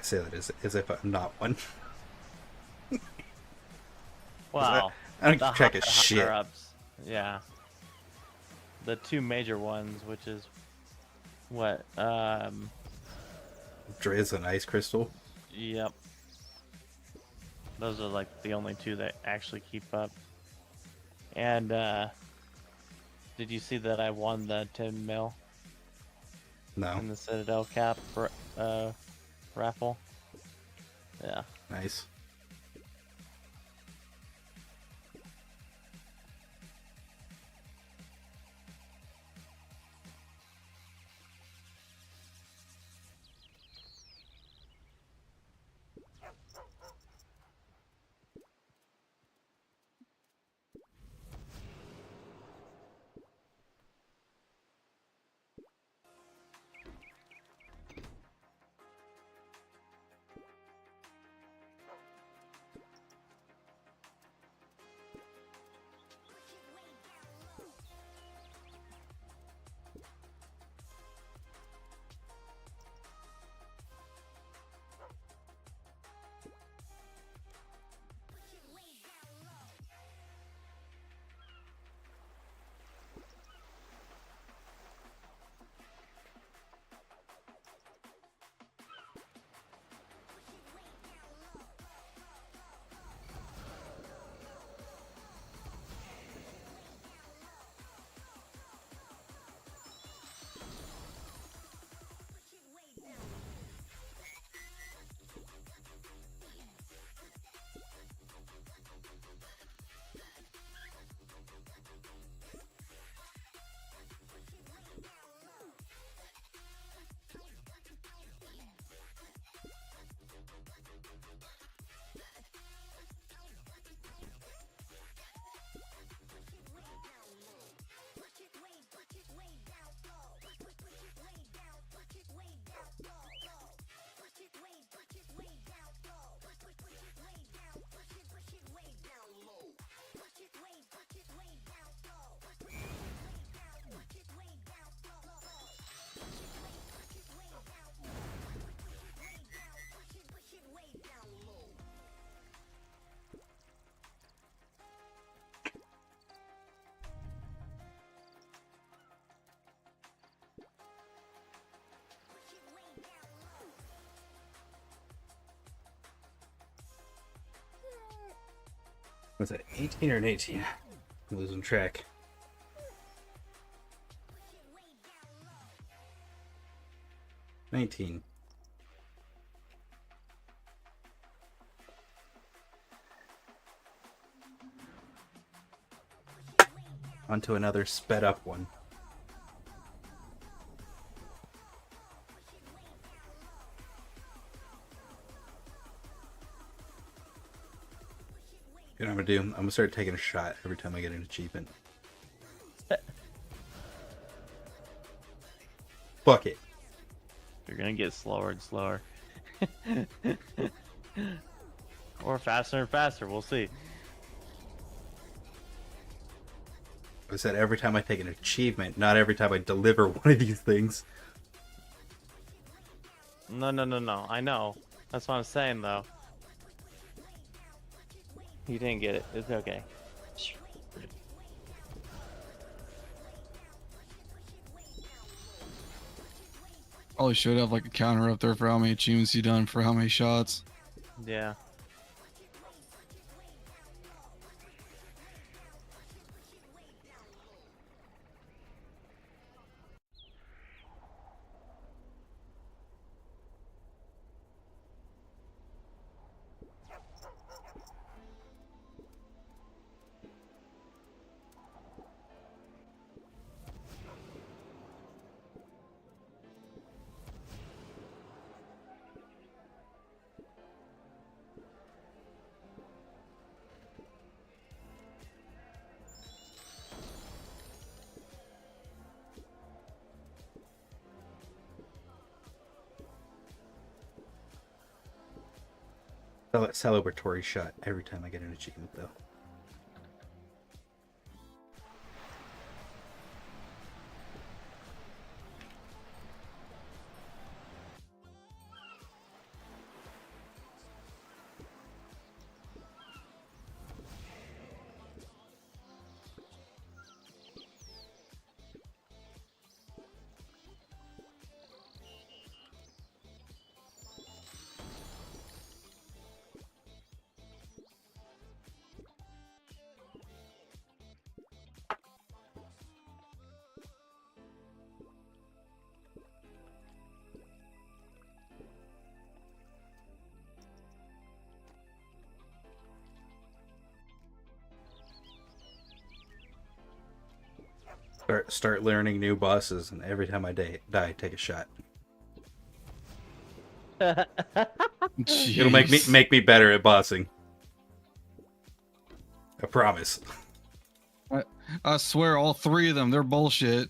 say that as if I'm not one. Wow. I don't The keep track of higher shit. ups. Yeah. The two major ones, which is what? Driz and Ice Crystal. Yep. Those are like the only two that actually keep up. And did you see that I won the 10 mil No. in the Citadel cap raffle? Yeah. Nice. Was it 18 or an 18? I'm losing track. 19. Onto another sped up one. You know what I'm gonna do? I'm gonna start taking a shot every time I get an achievement. Fuck it. You're gonna get slower and slower. Or faster and faster, we'll see. I said every time I take an achievement, not every time I deliver one of these things. No, I know. That's what I'm saying, though. You didn't get it. It's okay. Probably should have like a counter up there for how many achievements you done for how many shots. Yeah. Celebratory shot every time I get an achievement, though. Start learning new bosses, and every time I die, take a shot. It'll Jeez. make me better at bossing. I promise. I swear, all three of them, they're bullshit.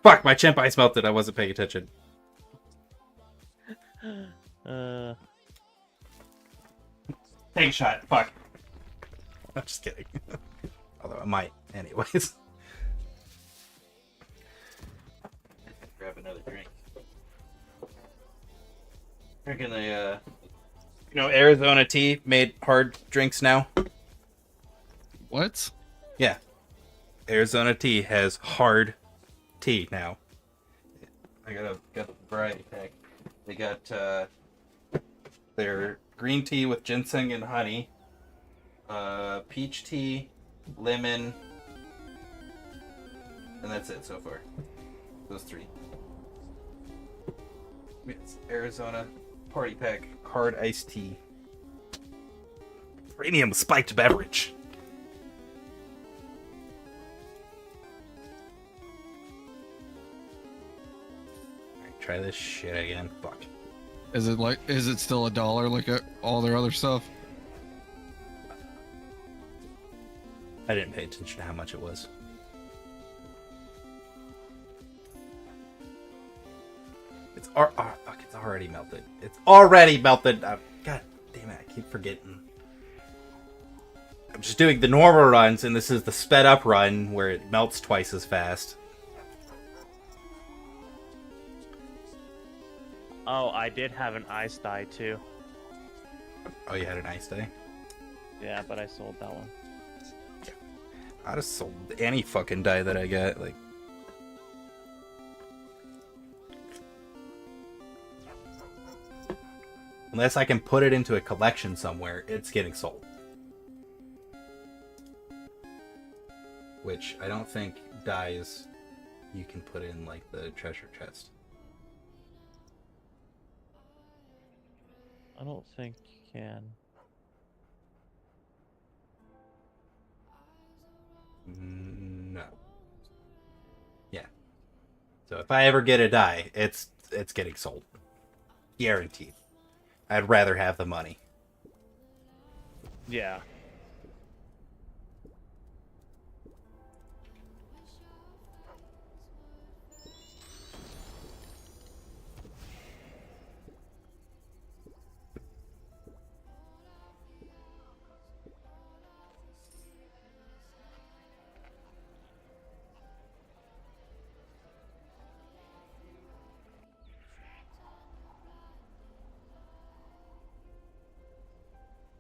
Fuck, my champ ice melted. I wasn't paying attention. Take a shot. Fuck. I'm just kidding. Although I might, anyways. Grab another drink. Drinking a, Arizona tea made hard drinks now. What? Yeah. Arizona tea has hard tea now. I got the variety pack. They got their green tea with ginseng and honey, peach tea, lemon, and that's it so far. Those three. It's Arizona party pack hard iced tea. Premium spiked beverage. Try this shit again. Fuck. Is it still $1 like all their other stuff? I didn't pay attention to how much it was. It's already melted. It's already melted. God damn it! I keep forgetting. I'm just doing the normal runs, and this is the sped up run where it melts twice as fast. Oh, I did have an ice dye too. Oh, you had a nice day. Yeah, but I sold that one. I just sold any fucking die that I got. Like, unless I can put it into a collection somewhere, it's getting sold. Which I don't think dies you can put in like the treasure chest. I don't think you can. No. Yeah. So if I ever get a die, it's getting sold. Guaranteed. I'd rather have the money. Yeah.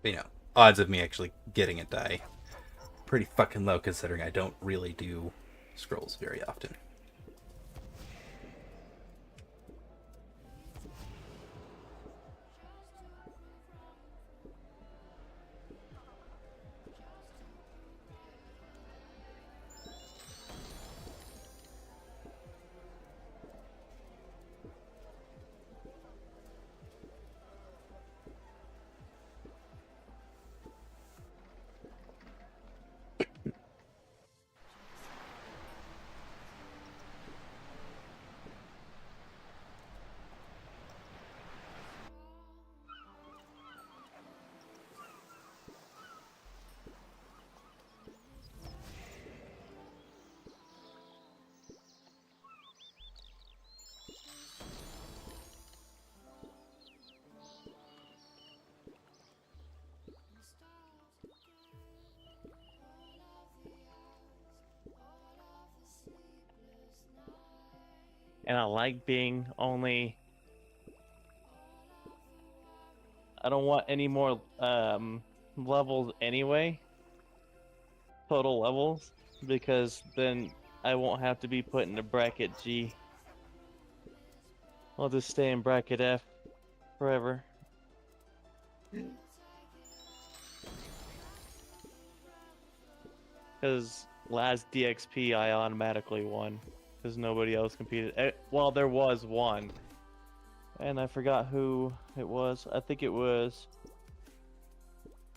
But, odds of me actually getting a die pretty fucking low considering I don't really do scrolls very often. And I like being only... I don't want any more levels anyway. Total levels. Because then I won't have to be put into bracket G. I'll just stay in bracket F forever. Because last DXP I automatically won. Because nobody else competed. Well, there was one. And I forgot who it was. I think it was...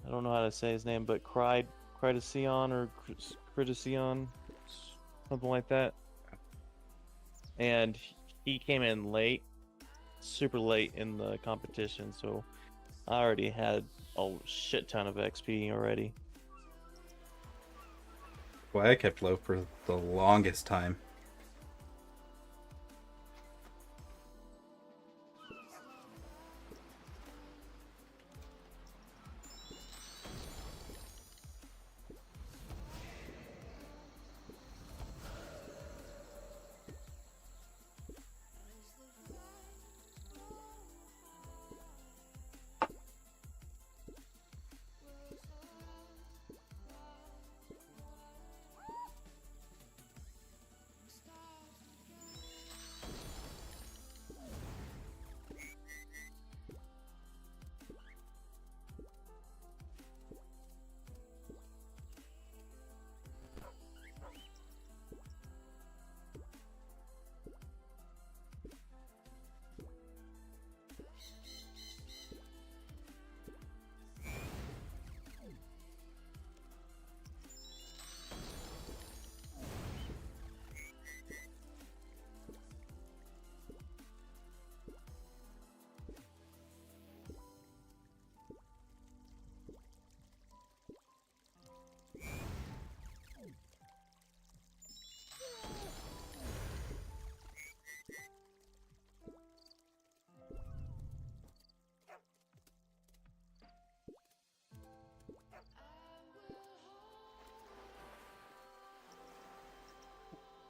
I don't know how to say his name, but Criticyon or Criticyon, something like that. And he came in late, super late in the competition, so I already had a shit ton of XP already. Boy, I kept low for the longest time.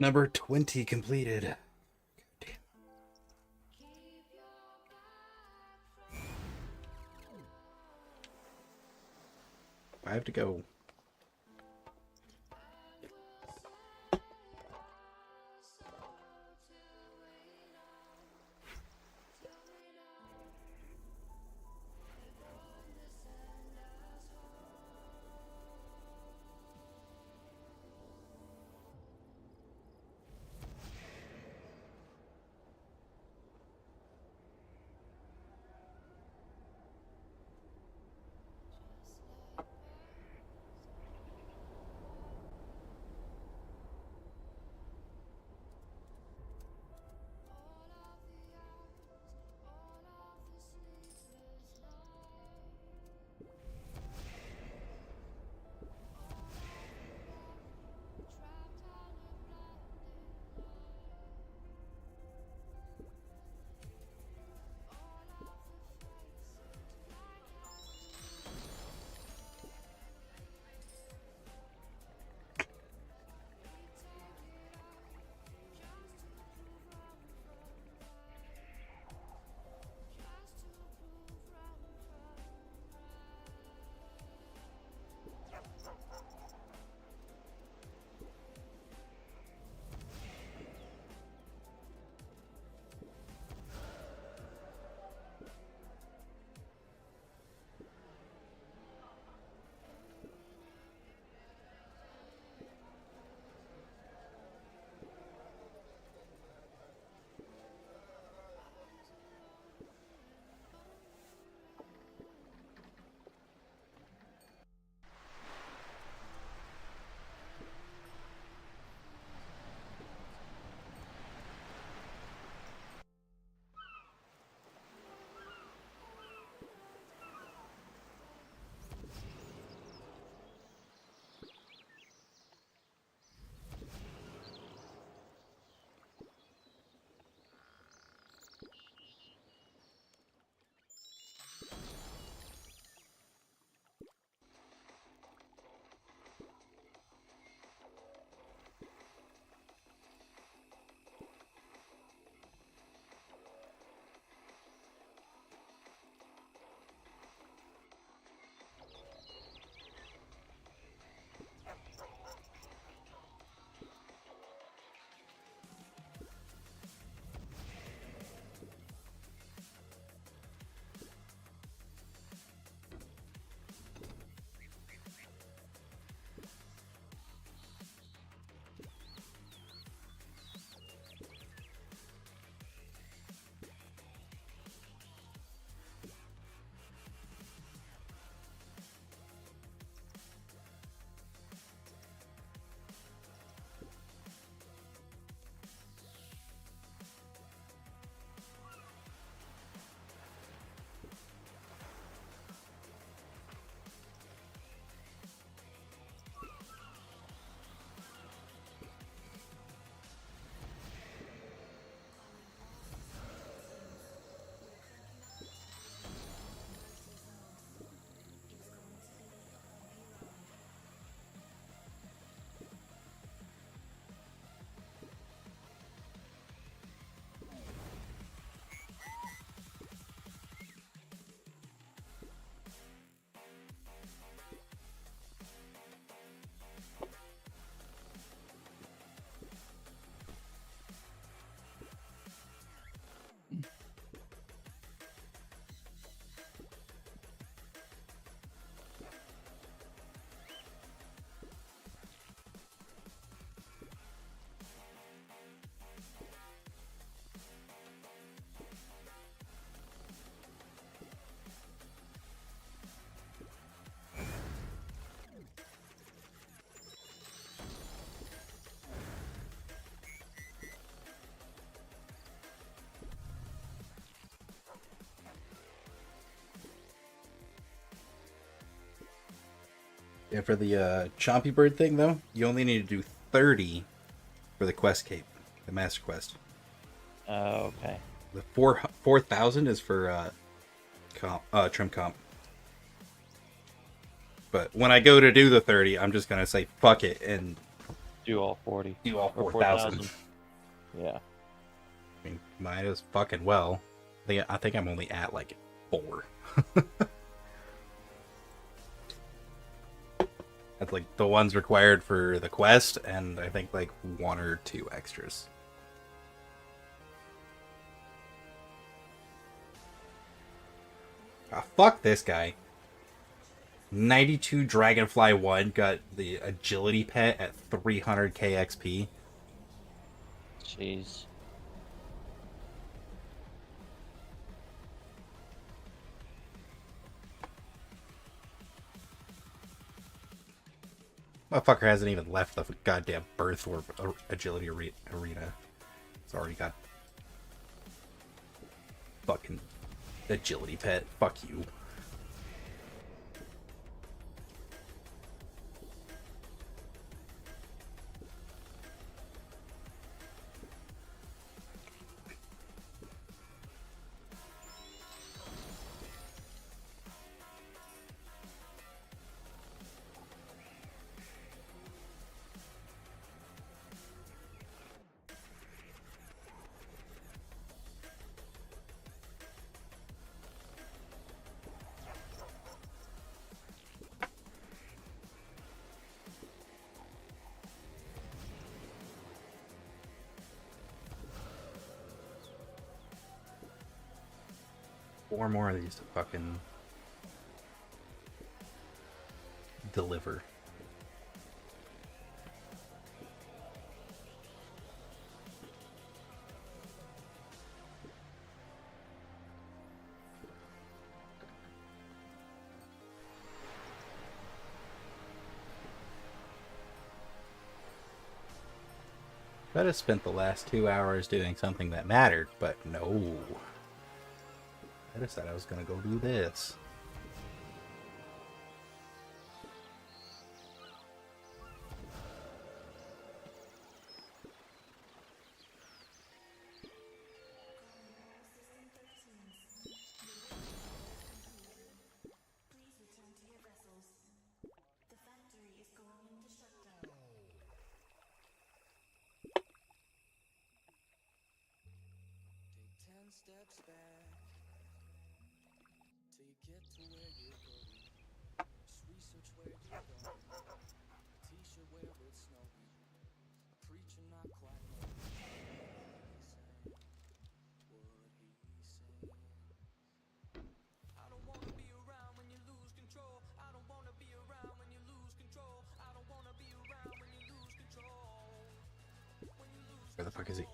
Number 20 completed. Damn. I have to go. Yeah, for the Chompy Bird thing, though, you only need to do 30 for the quest cape, the master quest. Oh, okay. The 4,000 is for trim comp. But when I go to do the 30, I'm just gonna say fuck it and Do all 40. do all Or 4,000. Yeah. I mean, might as fucking well. I think I'm only at like 4. That's like the ones required for the quest, and I think like 1 or 2 extras. Ah, fuck this guy. 92 Dragonfly 1 got the agility pet at 300k XP. Jeez. Motherfucker hasn't even left the goddamn birth or agility arena. It's already got fucking agility pet. Fuck you. Four more of these to fucking deliver. Could have spent the last 2 hours doing something that mattered, but no. I just said I was gonna go do this. Steps back till you get to where you're going. Just research where you're going. A t-shirt where it's snowing. A preacher not quite knowing what he's saying. I don't wanna be around when you lose control. I don't wanna be around when you lose control. I don't wanna be around when you lose control. When you lose Where the fuck is he?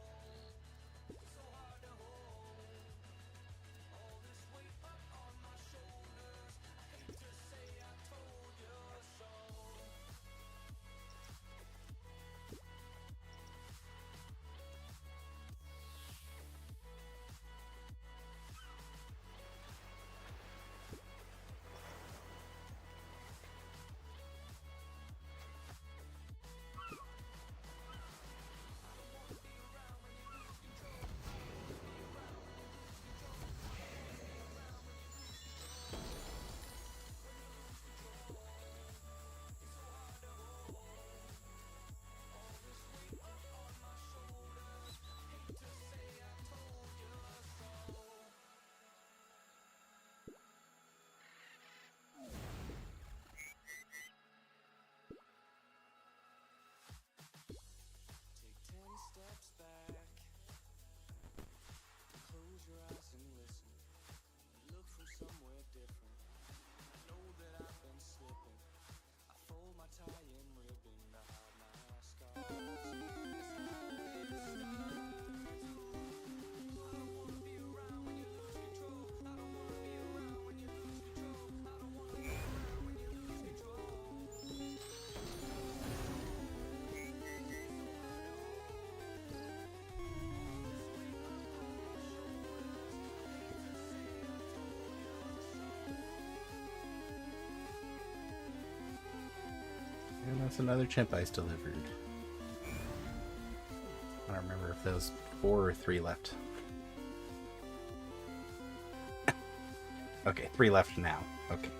That's another chimp ice delivered. I don't remember if there was 4 or 3 left. Okay, 3 left now. Okay.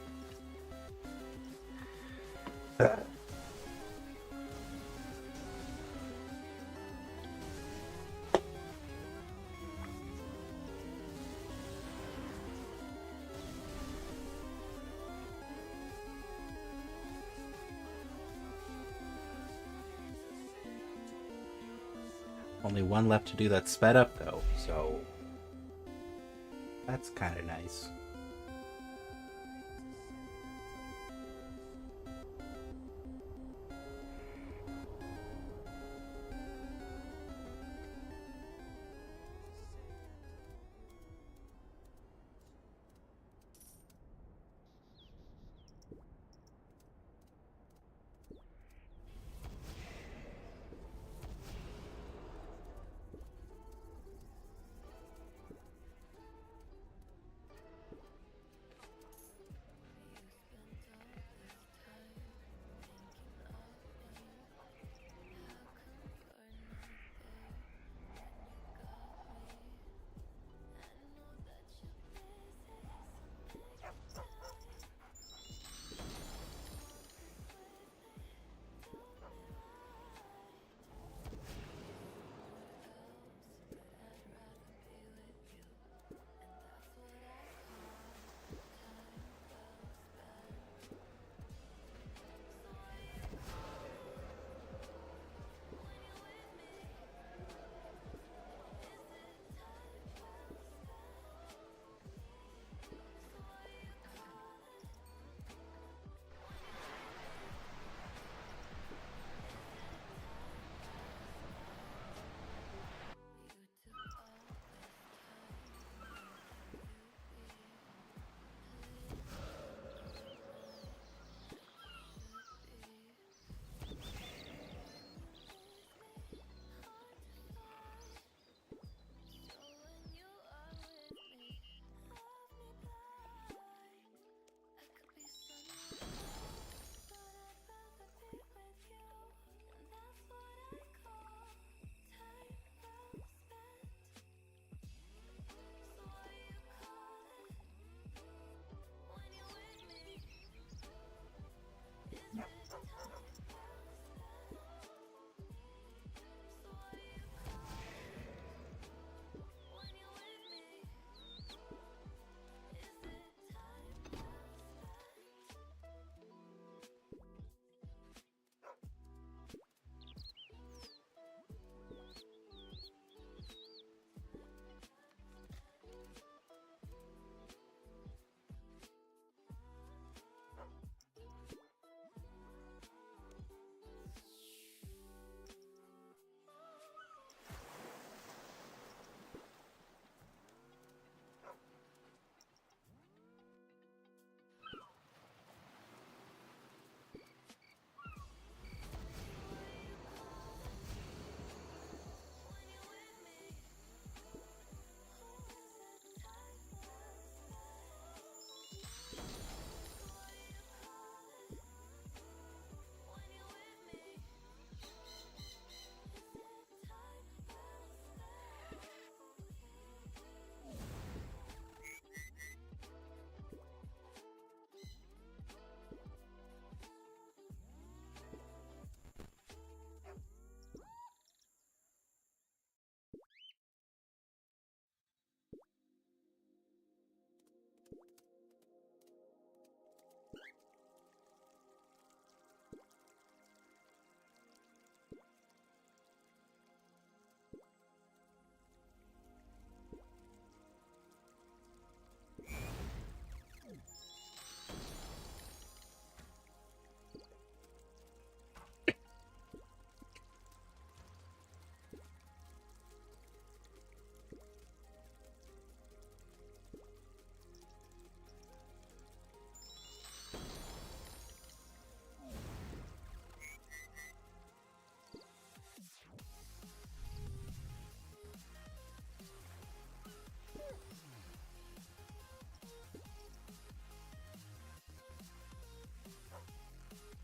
Only 1 left to do that sped up though, so that's kind of nice.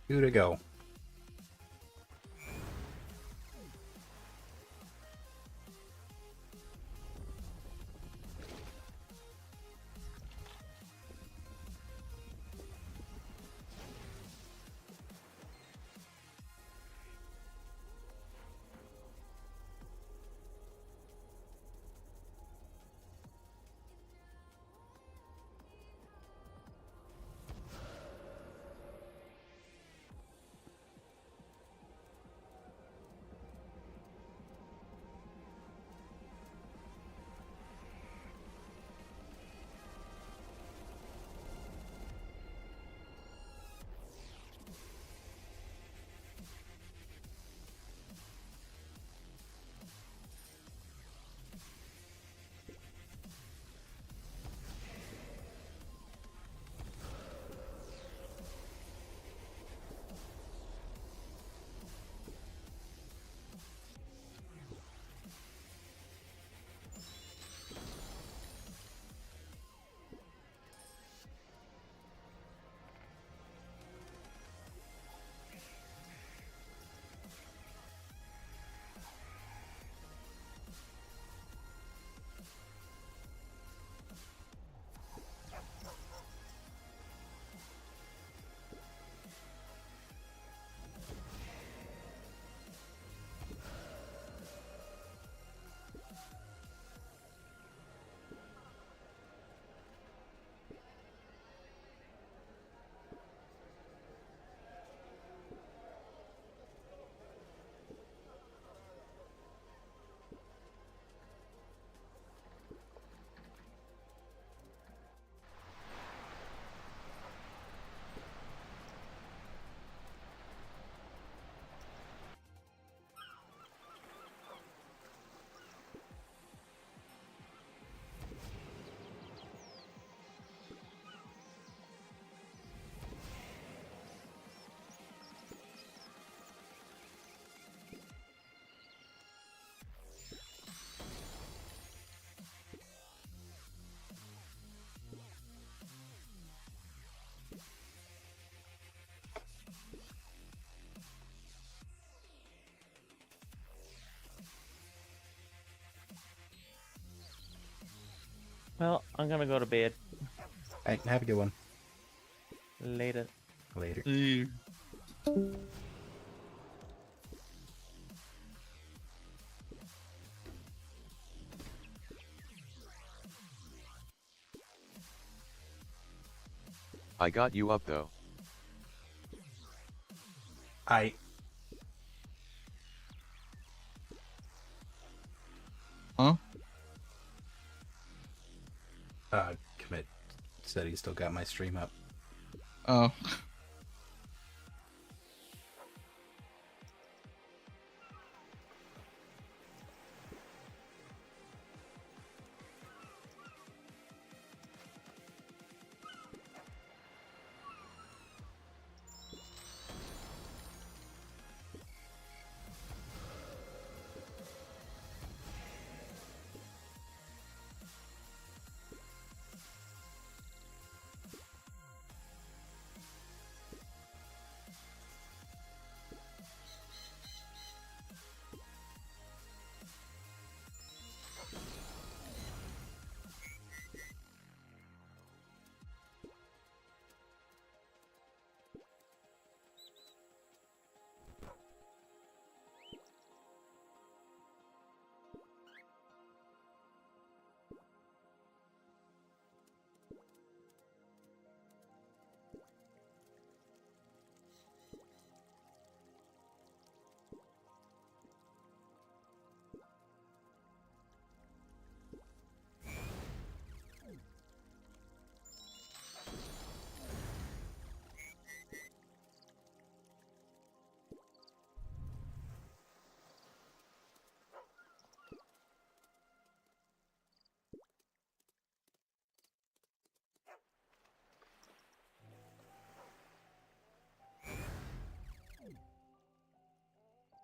Two to go. Well, I'm gonna go to bed. Alright, have a good one. Later. Later. Hey. I got you up though. I Huh? commit said he still got my stream up. Oh.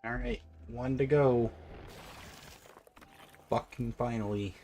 Alright, one to go. Fucking finally.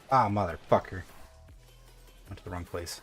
Ah, motherfucker. Went to the wrong place.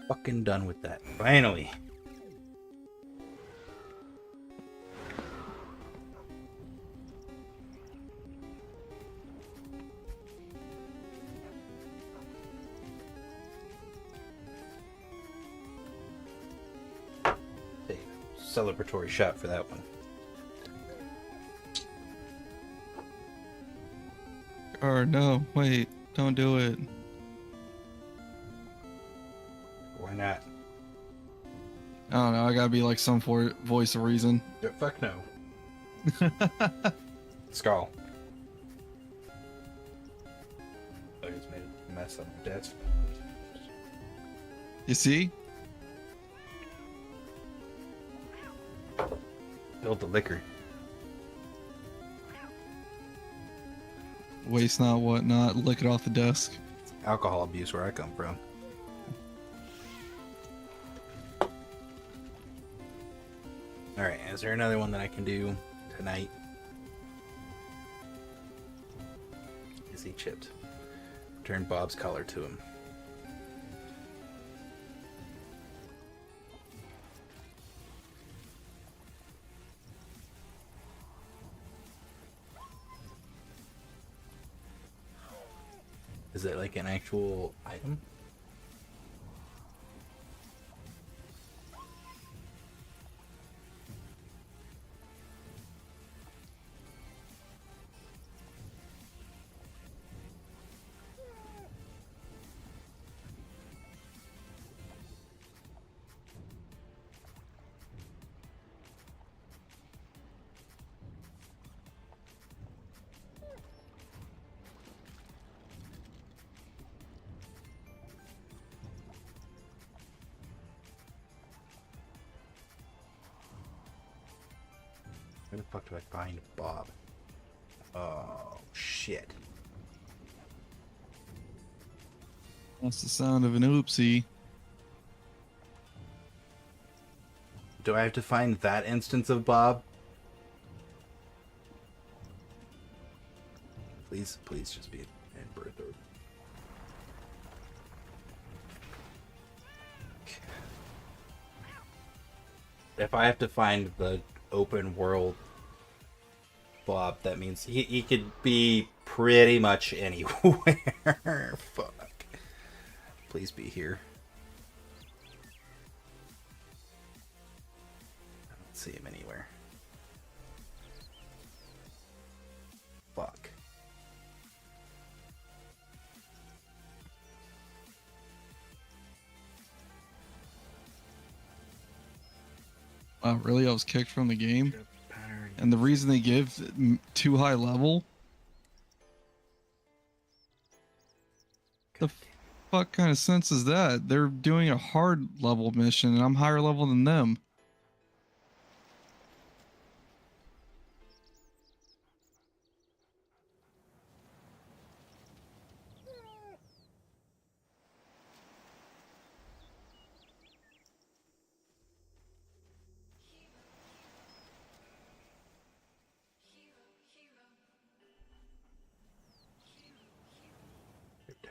Fucking done with that. Finally. Take a celebratory shot for that one. Or no, wait, don't do it. Why not? I don't know. I gotta be like some voice of reason. Yeah, fuck no. Skull. I just made a mess on my desk. You see? Build the liquor. Waste not, what not. Lick it off the desk. Alcohol abuse where I come from. Alright, is there another one that I can do tonight? Is he chipped? Turn Bob's collar to him. Is it like an actual item? Where the fuck do I find Bob? Oh, shit. That's the sound of an oopsie. Do I have to find that instance of Bob? Please, please just be in birth order. If I have to find the open world Bob, that means he could be pretty much anywhere. Fuck. Please be here. I don't see him anywhere. Fuck. Wow, really? I was kicked from the game? And the reason they give too high level? The fuck kind of sense is that? They're doing a hard level mission and I'm higher level than them.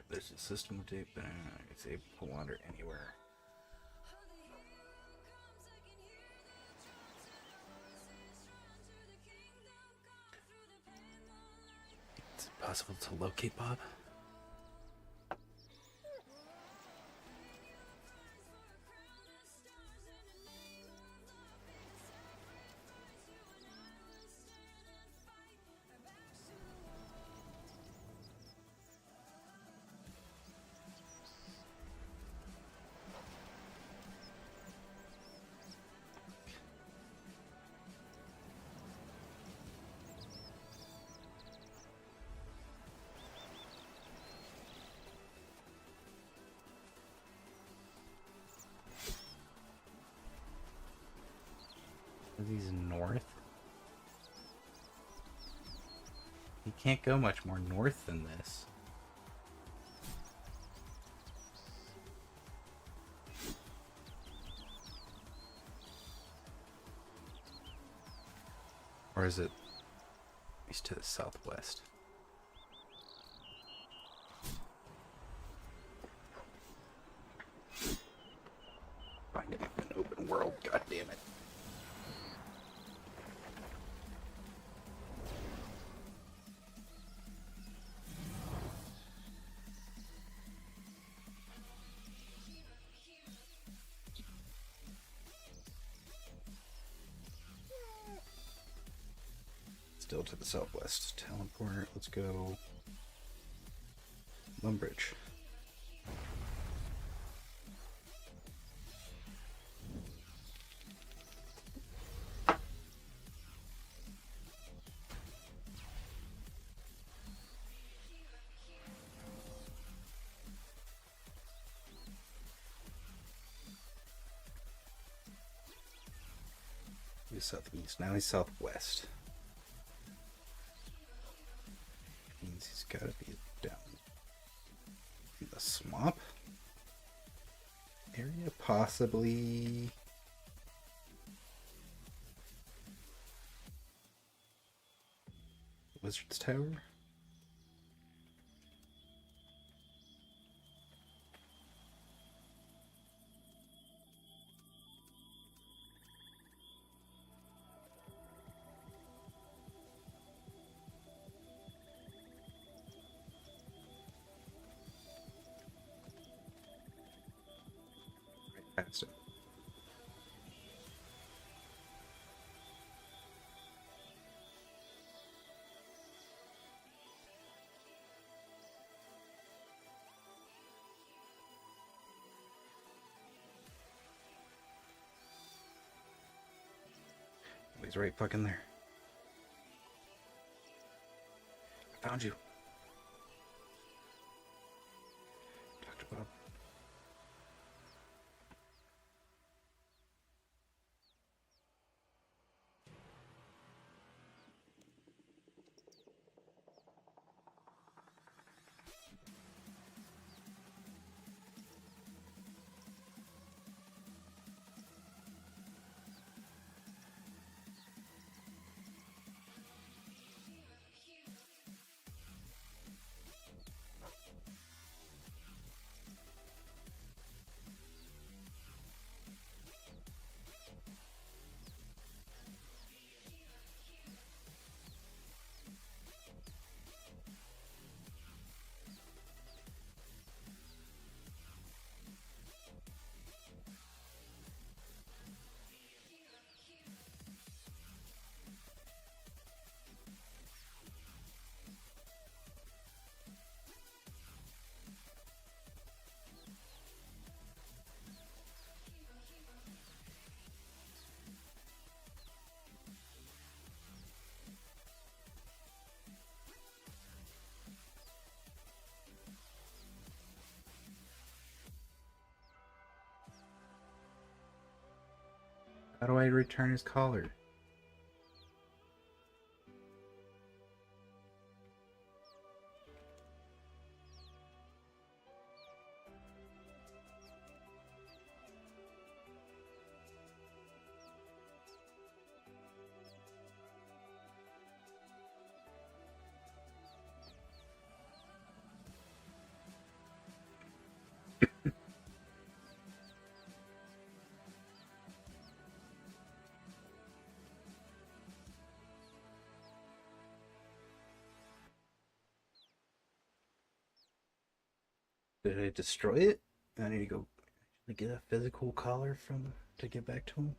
This is system tape, it's able to wander anywhere. Is it possible to locate Bob? He's north. He can't go much more north than this. Or is it? He's to the southwest. God damn it. Still to the southwest. Teleport. Let's go. Lumbridge. He's southeast. Now he's southwest. Means he's gotta be down in the swamp area, possibly. Wizard's Tower. Right past it. He's right fucking there. I found you. Dr. Bob. How do I return his collar? Did I destroy it? I need to go get a physical collar from to get back to him.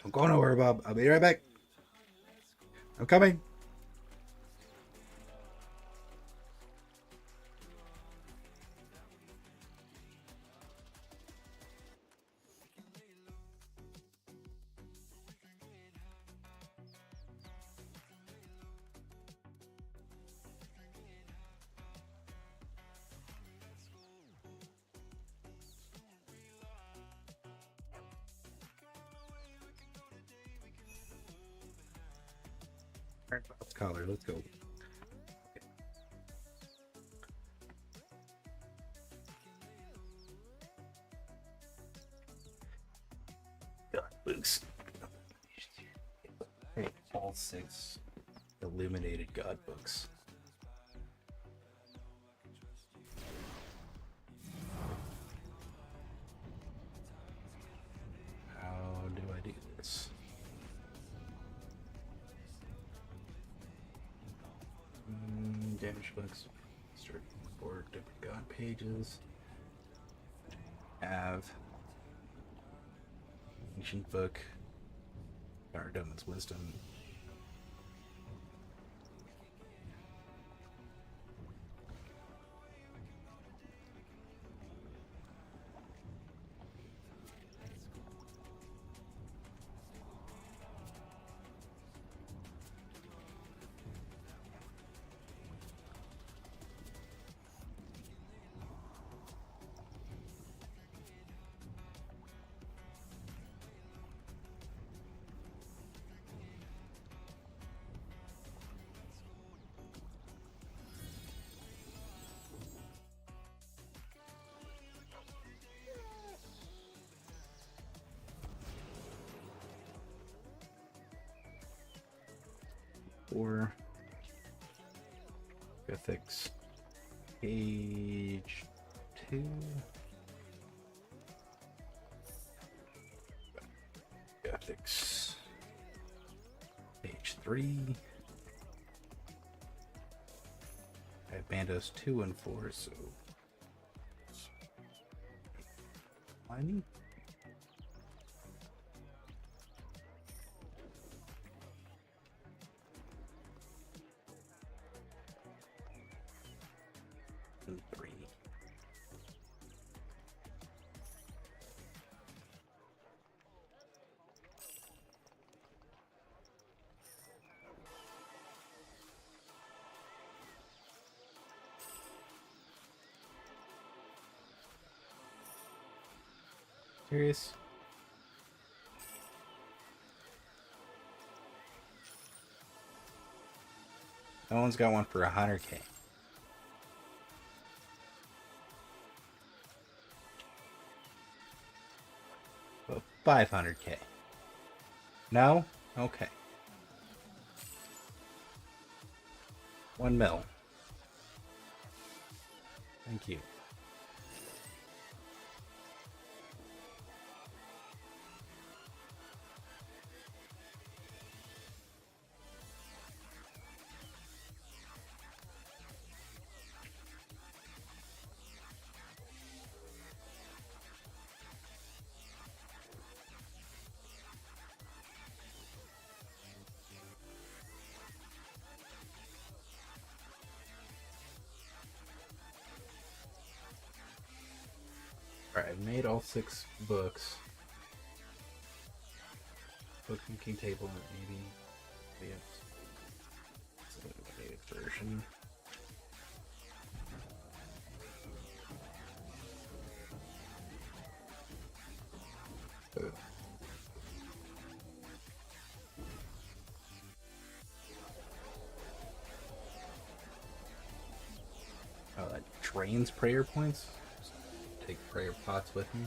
Don't go nowhere, Bob. I'll be right back. I'm coming. Scholar, let's go. God, books. Hey, all 6 illuminated god books. How do I do this? Damage books. Start 4 different god pages. Have ancient book. Paradomus wisdom. Or Ethics page 2. Ethics page 3. I have Bandos 2 and 4, so I need. And 3. Serious? No one's got one for 100K. Well, 500K. No? Okay. 1 mil. Thank you. Alright, I've made all 6 books. Bookmaking table, maybe. Yes. It's a limited version. Ugh. Oh, that drains prayer points? Just take prayer pots with me.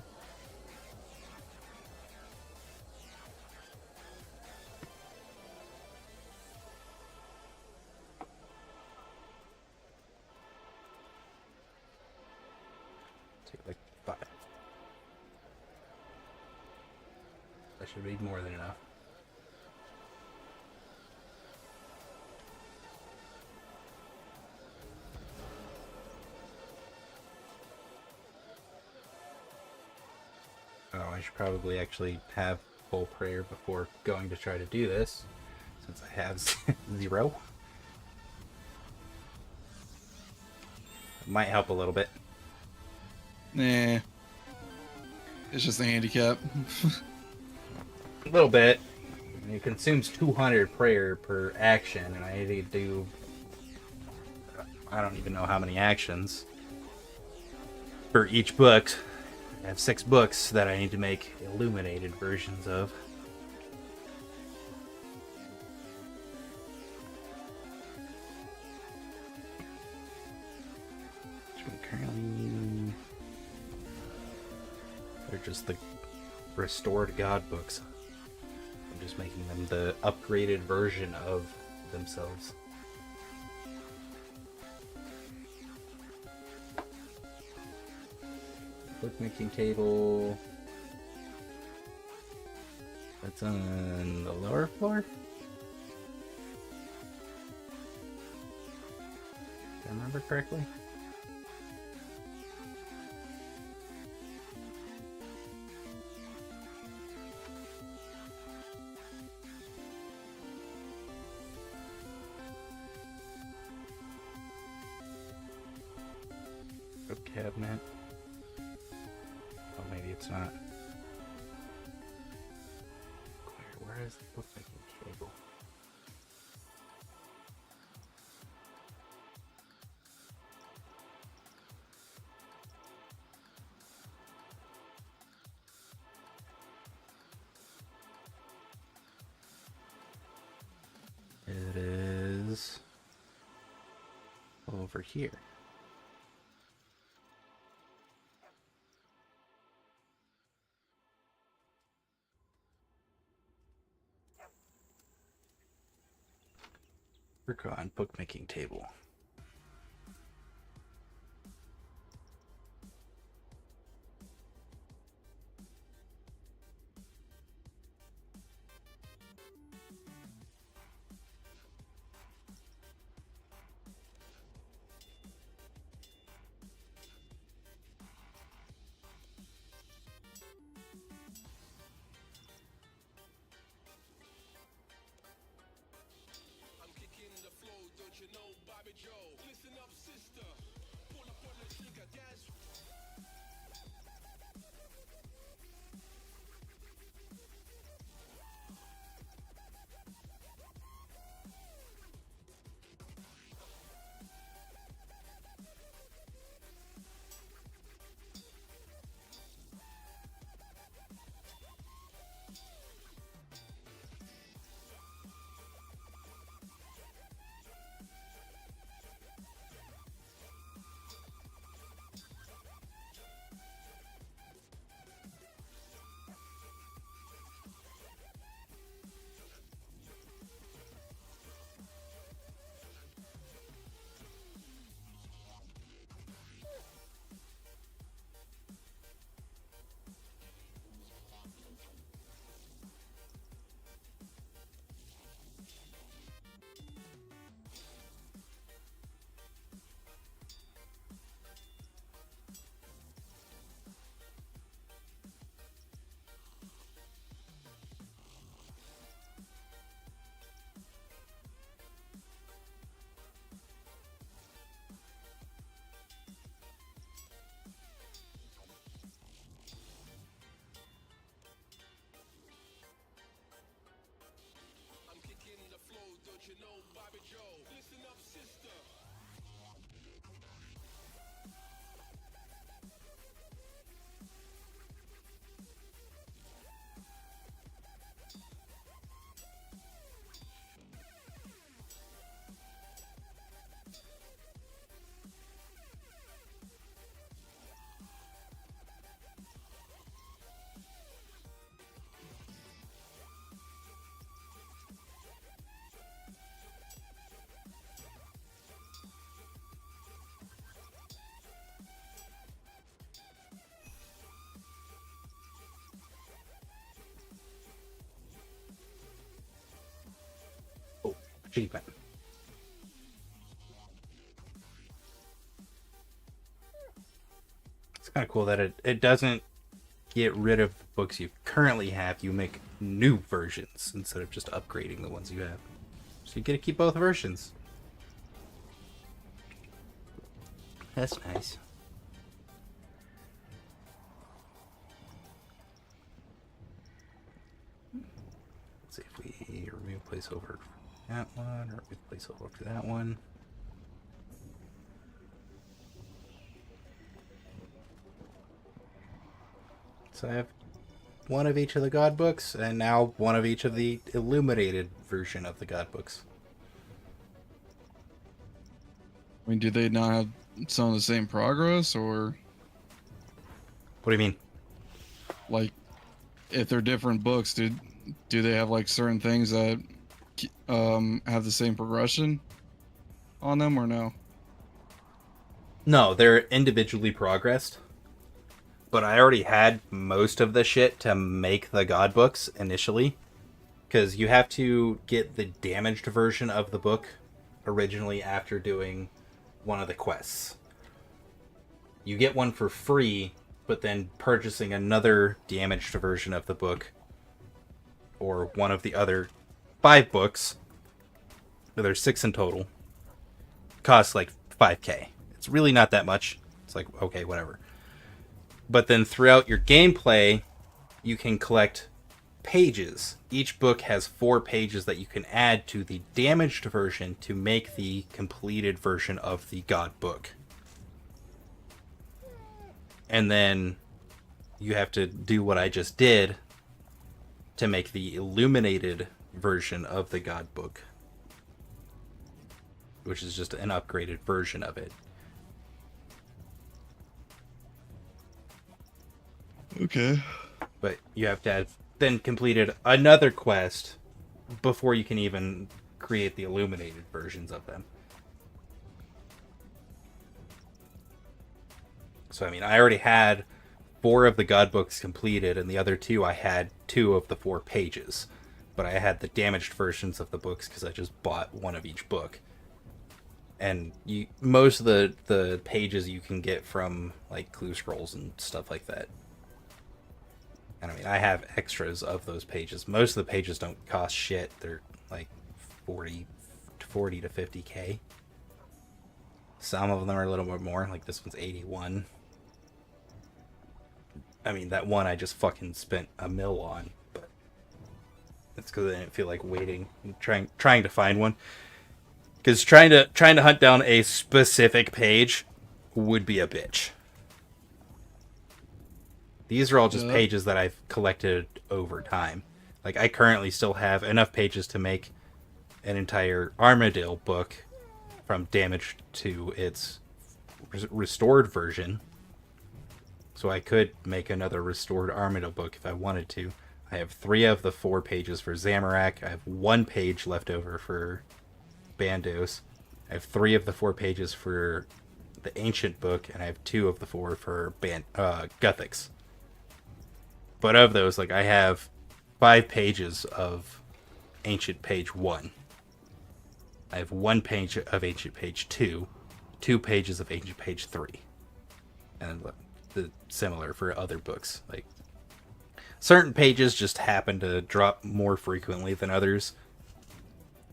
Take like 5. That should be more than enough. Oh, I should probably actually have full prayer before going to try to do this, since I have 0. It might help a little bit. Nah. It's just a handicap. A little bit. It consumes 200 prayer per action, and I need to do... I don't even know how many actions for each book. I have 6 books that I need to make illuminated versions of. They're just the restored god books. I'm just making them the upgraded version of themselves. Bookmaking table. That's on the lower floor? If I remember correctly. Book cabinet. Oh, maybe it's not. Where is the bookmaking table? It is over here. Recon bookmaking table. Achievement. It's kind of cool that it doesn't get rid of the books you currently have. You make new versions instead of just upgrading the ones you have. So you get to keep both versions. That's nice. Let's see if we remove placeholder from that one or remove placeholder to that one. So I have one of each of the god books, and now one of each of the illuminated version of the god books. I mean, do they not have some of the same progress, or? What do you mean? like, if they're different books, do they have like certain things that have the same progression on them or no? No, they're individually progressed. But I already had most of the shit to make the god books initially. Because you have to get the damaged version of the book originally after doing one of the quests. You get one for free, but then purchasing another damaged version of the book, or one of the other 5 books, there's 6 in total, costs like 5k. It's really not that much. It's like, okay, whatever. But then throughout your gameplay, you can collect pages. Each book has 4 pages that you can add to the damaged version to make the completed version of the god book. And then you have to do what I just did to make the illuminated version of the god book, which is just an upgraded version of it. Okay. But you have to have then completed another quest before you can even create the illuminated versions of them. So I mean, I already had 4 of the god books completed, and the other 2 I had 2 of the 4 pages. But I had the damaged versions of the books because I just bought one of each book. And most of the pages you can get from like clue scrolls and stuff like that. And I mean, I have extras of those pages. Most of the pages don't cost shit. They're like 40 to 50k. Some of them are a little bit more. Like this one's 81. I mean, that one I just fucking spent a mil on, but that's because I didn't feel like waiting and trying to find one. Because trying to hunt down a specific page would be a bitch. These are all just pages that I've collected over time. Like, I currently still have enough pages to make an entire Armadale book from damaged to its restored version. So I could make another restored Armadale book if I wanted to. I have 3 of the 4 pages for Zamorak. I have 1 page left over for Bandos. I have 3 of the 4 pages for the Ancient book, and I have 2 of the 4 for Gothics. But of those, like, I have 5 pages of Ancient page 1. I have 1 page of Ancient page 2, 2 pages of Ancient page 3. And the similar for other books. Like, certain pages just happen to drop more frequently than others.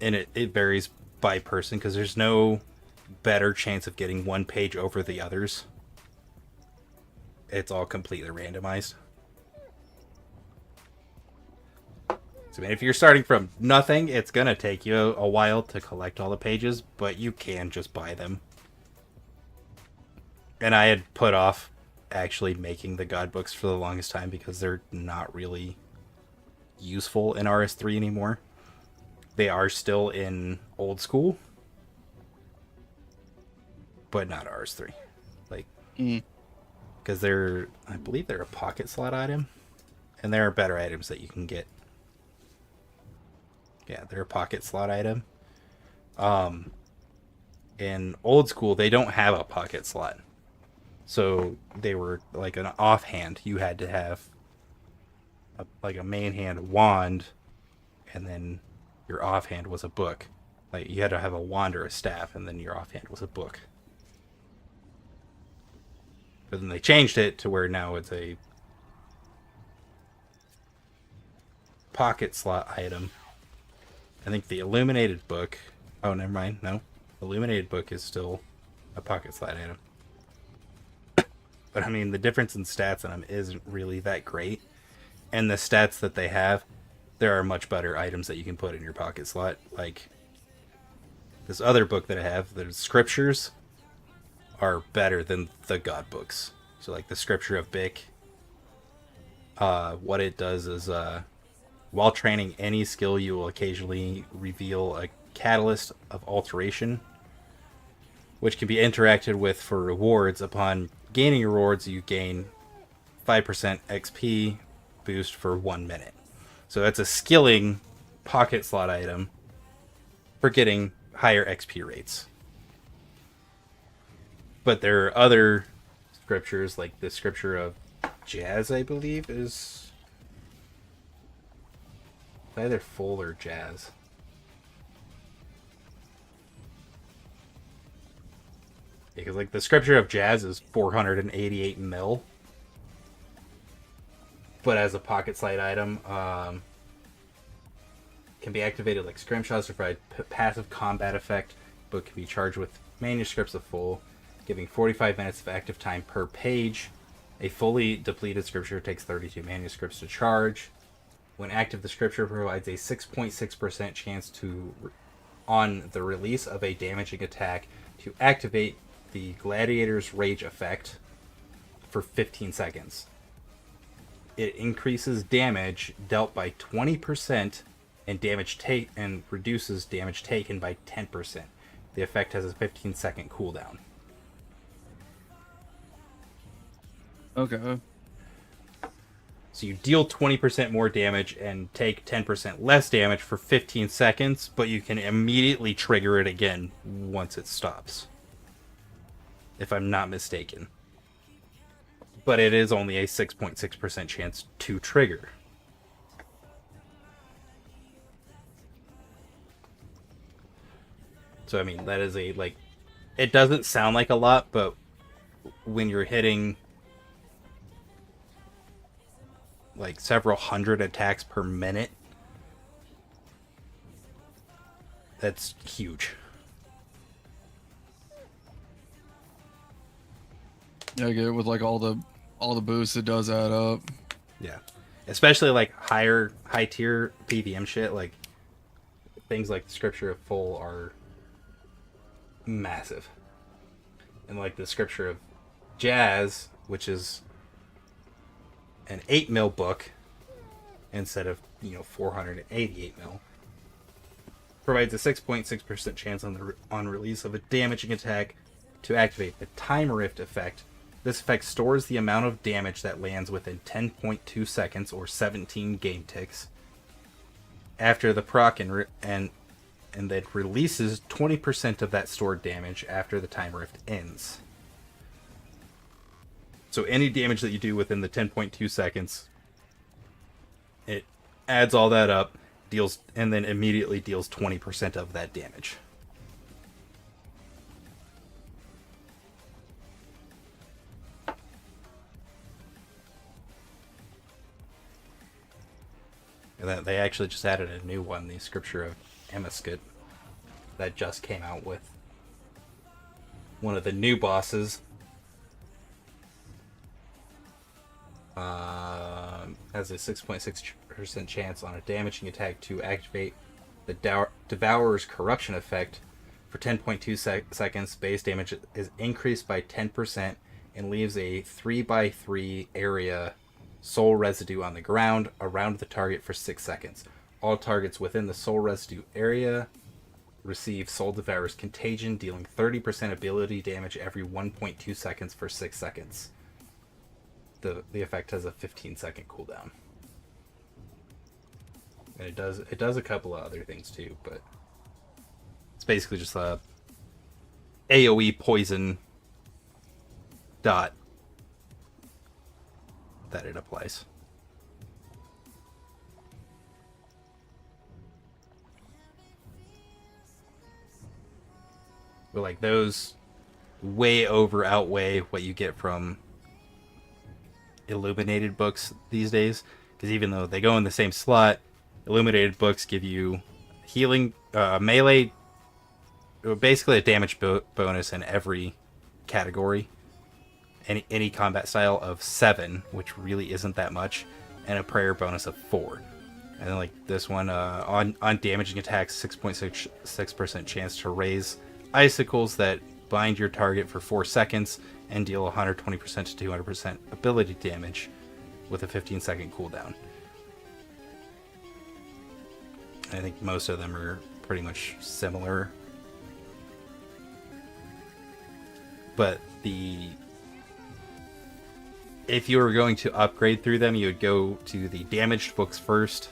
And it varies by person, because there's no better chance of getting one page over the others. It's all completely randomized. So, I mean, if you're starting from nothing, it's going to take you a while to collect all the pages, but you can just buy them. And I had put off actually making the god books for the longest time because they're not really useful in RS3 anymore. They are still in old school, but not RS3. Like, because I believe they're a pocket slot item, and there are better items that you can get. Yeah, they're a pocket slot item. In old school, they don't have a pocket slot. So they were like an offhand. You had to have like a main hand wand, and then your offhand was a book. Like, you had to have a wand or a staff, and then your offhand was a book. But then they changed it to where now it's a pocket slot item. I think the illuminated book... Oh, never mind. No. Illuminated book is still a pocket slot item. But, I mean, the difference in stats on them isn't really that great. And the stats that they have, there are much better items that you can put in your pocket slot. Like, this other book that I have, the scriptures, are better than the god books. So, like, the Scripture of Bic, what it does is... while training any skill, you will occasionally reveal a catalyst of alteration, which can be interacted with for rewards. Upon gaining rewards, you gain 5% XP boost for 1 minute. So that's a skilling pocket slot item for getting higher XP rates. But there are other scriptures, like the scripture of Jazz, I believe, is either full or Jazz. Because like the scripture of Jazz is 488 mil, but as a pocket slide item, can be activated like scrimshaws to provide passive combat effect, but can be charged with manuscripts of full, giving 45 minutes of active time per page. A fully depleted scripture takes 32 manuscripts to charge. When active, the scripture provides a 6.6% chance on the release of a damaging attack to activate the Gladiator's Rage effect for 15 seconds. It increases damage dealt by 20% and reduces damage taken by 10%. The effect has a 15-second cooldown. Okay. So you deal 20% more damage and take 10% less damage for 15 seconds, but you can immediately trigger it again once it stops. If I'm not mistaken. But it is only a 6.6% chance to trigger. So, I mean, that is it doesn't sound like a lot, but when you're hitting like several hundred attacks per minute, that's huge. Yeah, I get it. With like all the boosts, it does add up. Yeah. Especially like high tier PVM shit, like things like the Scripture of Full are massive. And like the Scripture of Jazz, which is an 8 mil book instead of 488 mil, provides a 6.6% chance on release of a damaging attack to activate the Time Rift effect. This effect stores the amount of damage that lands within 10.2 seconds or 17 game ticks after the proc, and then releases 20% of that stored damage after the Time Rift ends. So any damage that you do within the 10.2 seconds, it adds all that up, deals, and then immediately deals 20% of that damage. And then they actually just added a new one, the Scripture of Emiskut, that just came out with one of the new bosses. Has a 6.6% chance on a damaging attack to activate the Devourer's Corruption effect for 10.2 seconds. Base damage is increased by 10% and leaves a 3x3 area soul residue on the ground around the target for 6 seconds. All targets within the soul residue area receive Soul Devourer's Contagion, dealing 30% ability damage every 1.2 seconds for 6 seconds. The effect has a 15-second cooldown. And it does a couple of other things too, but it's basically just a AoE poison dot that it applies. But like those way outweigh what you get from illuminated books these days, because even though they go in the same slot, illuminated books give you healing, melee, basically a damage bonus in every category, any combat style of 7, which really isn't that much, and a prayer bonus of 4. And then like this one, on damaging attacks, 6.6% chance to raise icicles that bind your target for 4 seconds and deal 120% to 200% ability damage with a 15-second cooldown. I think most of them are pretty much similar. But the if you were going to upgrade through them, you would go to the damaged books first,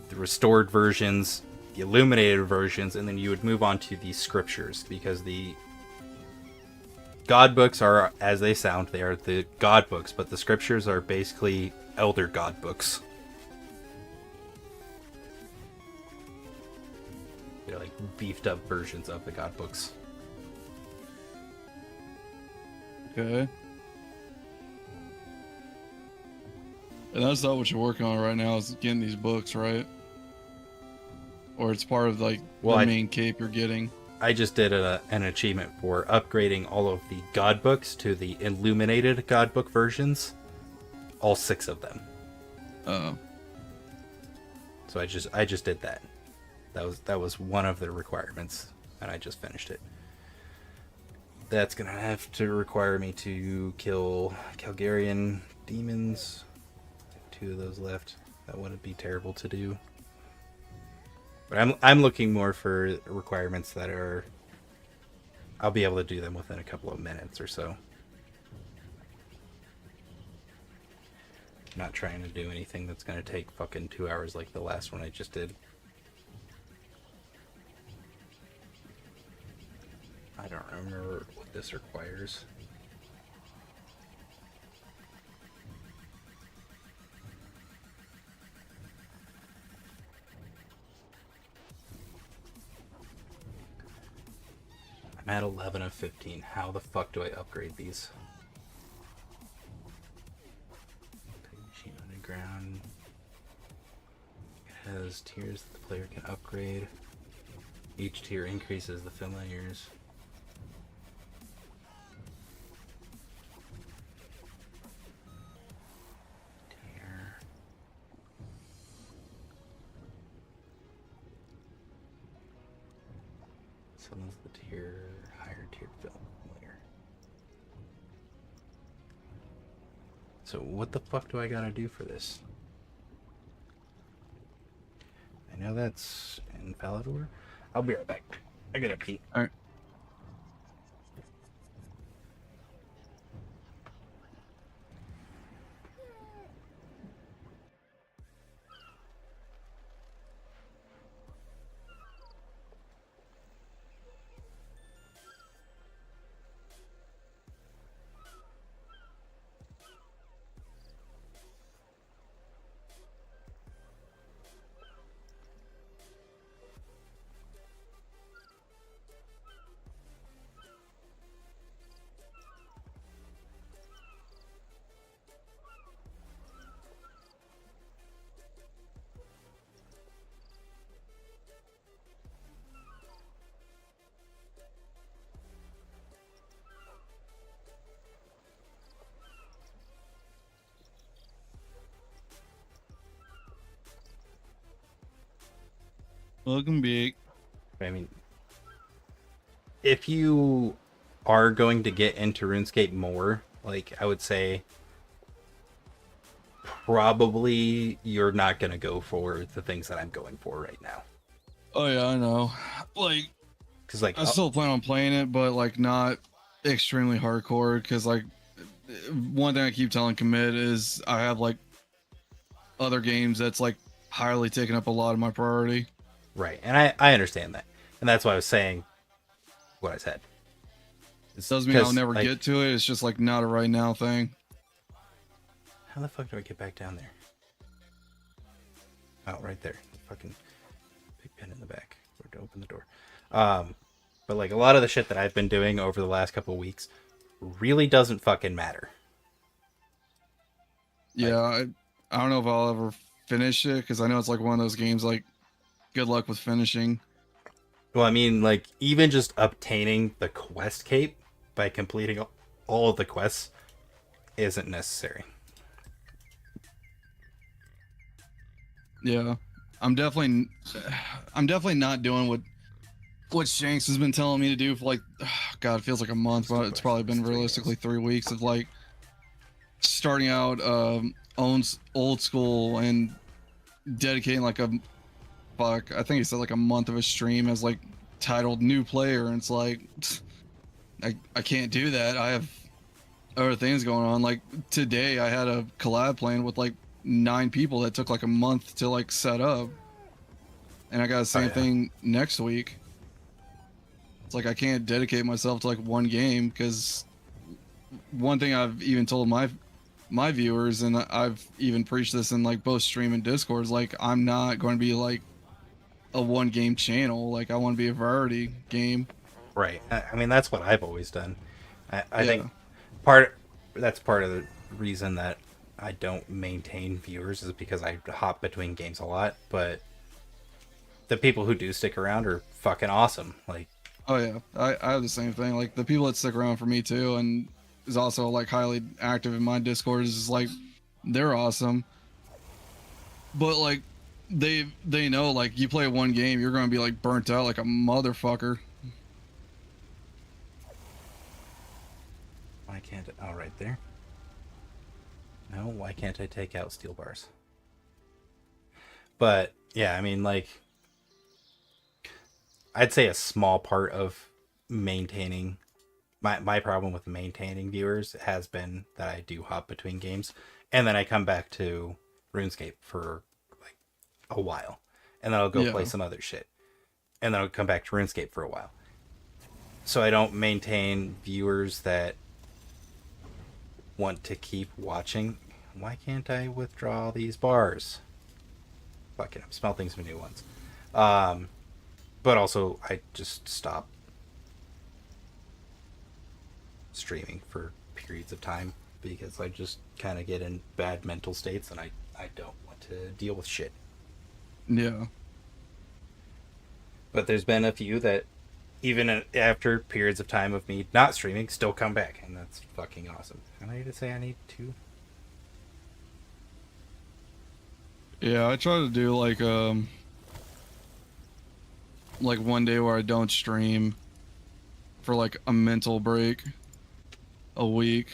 the restored versions, the illuminated versions, and then you would move on to the scriptures, because the God books are, as they sound, they are the God books, but the scriptures are basically elder God books. They're like beefed up versions of the God books. Okay. And that's not what you're working on right now, is getting these books, right? Or it's part of like Well, the main cape you're getting. I just did an achievement for upgrading all of the God books to the illuminated God book versions, all 6 of them. So I just did that. That was one of the requirements, and I just finished it. That's gonna have to require me to kill Calgarian demons. 2 of those left. That wouldn't be terrible to do. But I'm looking more for requirements that are... I'll be able to do them within a couple of minutes or so. Not trying to do anything that's going to take fucking 2 hours like the last one I just did. I don't remember what this requires. I'm at 11 of 15. How the fuck do I upgrade these? Machine Underground. It has tiers that the player can upgrade. Each tier increases the familiars. Tier. Someone's the tier, higher tier familiar. So what the fuck do I gotta do for this? I know that's in Palador. I'll be right back. I gotta pee. All right. Welcome back. I mean, if you are going to get into RuneScape more, like, I would say probably you're not going to go for the things that I'm going for right now. Oh yeah, I know. Like, Because, like, I still plan on playing it, but like not extremely hardcore. Because like, one thing I keep telling Commit is I have like other games that's like highly taking up a lot of my priority. right. And I understand that. And that's why I was saying what I said. It doesn't mean I'll 'Cause, never like, get to it. It's just like not a right now thing. How the fuck do I get back down there? Oh, right there. Fucking big pin in the back. Where to open the door. But like a lot of the shit that I've been doing over the last couple of weeks really doesn't fucking matter. Yeah, I don't know if I'll ever finish it because I know it's like one of those games like good luck with finishing. Well, I mean, like, even just obtaining the quest cape by completing all of the quests isn't necessary. Yeah, I'm definitely not doing what Shanks has been telling me to do for like, God, it feels like a month, but it's probably been realistically 3 weeks of like starting out old school and dedicating like I think he said like a month of a stream as like titled new player, and it's like I can't do that. I have other things going on. Like today, I had a collab plan with like 9 people that took like a month to like set up, and I got the same yeah. thing next week. It's like I can't dedicate myself to like one game because one thing I've even told my viewers, and I've even preached this in like both stream and Discord, is like I'm not going to be like a one game channel. Like I want to be a variety game. Right. I mean, that's what I've always done. I think Yeah. that's part of the reason that I don't maintain viewers is because I hop between games a lot. But the people who do stick around are fucking awesome. Like, Oh yeah, I have the same thing. Like the people that stick around for me too, and is also like highly active in my Discord is like they're awesome. But like they know like you play one game, you're gonna be like burnt out like a motherfucker. why can't it? Oh, right there. No, why can't I take out steel bars? But yeah, I mean, like, I'd say a small part of maintaining my problem with maintaining viewers has been that I do hop between games, and then I come back to RuneScape for like a while, and then I'll go play Yeah. some other shit, and then I'll come back to RuneScape for a while. So I don't maintain viewers that want to keep watching. Why can't I withdraw these bars? Fucking, I'm smelting some new ones. But also, I just stop streaming for periods of time because I just kind of get in bad mental states and I don't want to deal with shit. Yeah. But there's been a few that, even after periods of time of me not streaming, still come back, and that's fucking awesome. And I need to say I need to. Yeah, I try to do like one day where I don't stream for like a mental break a week.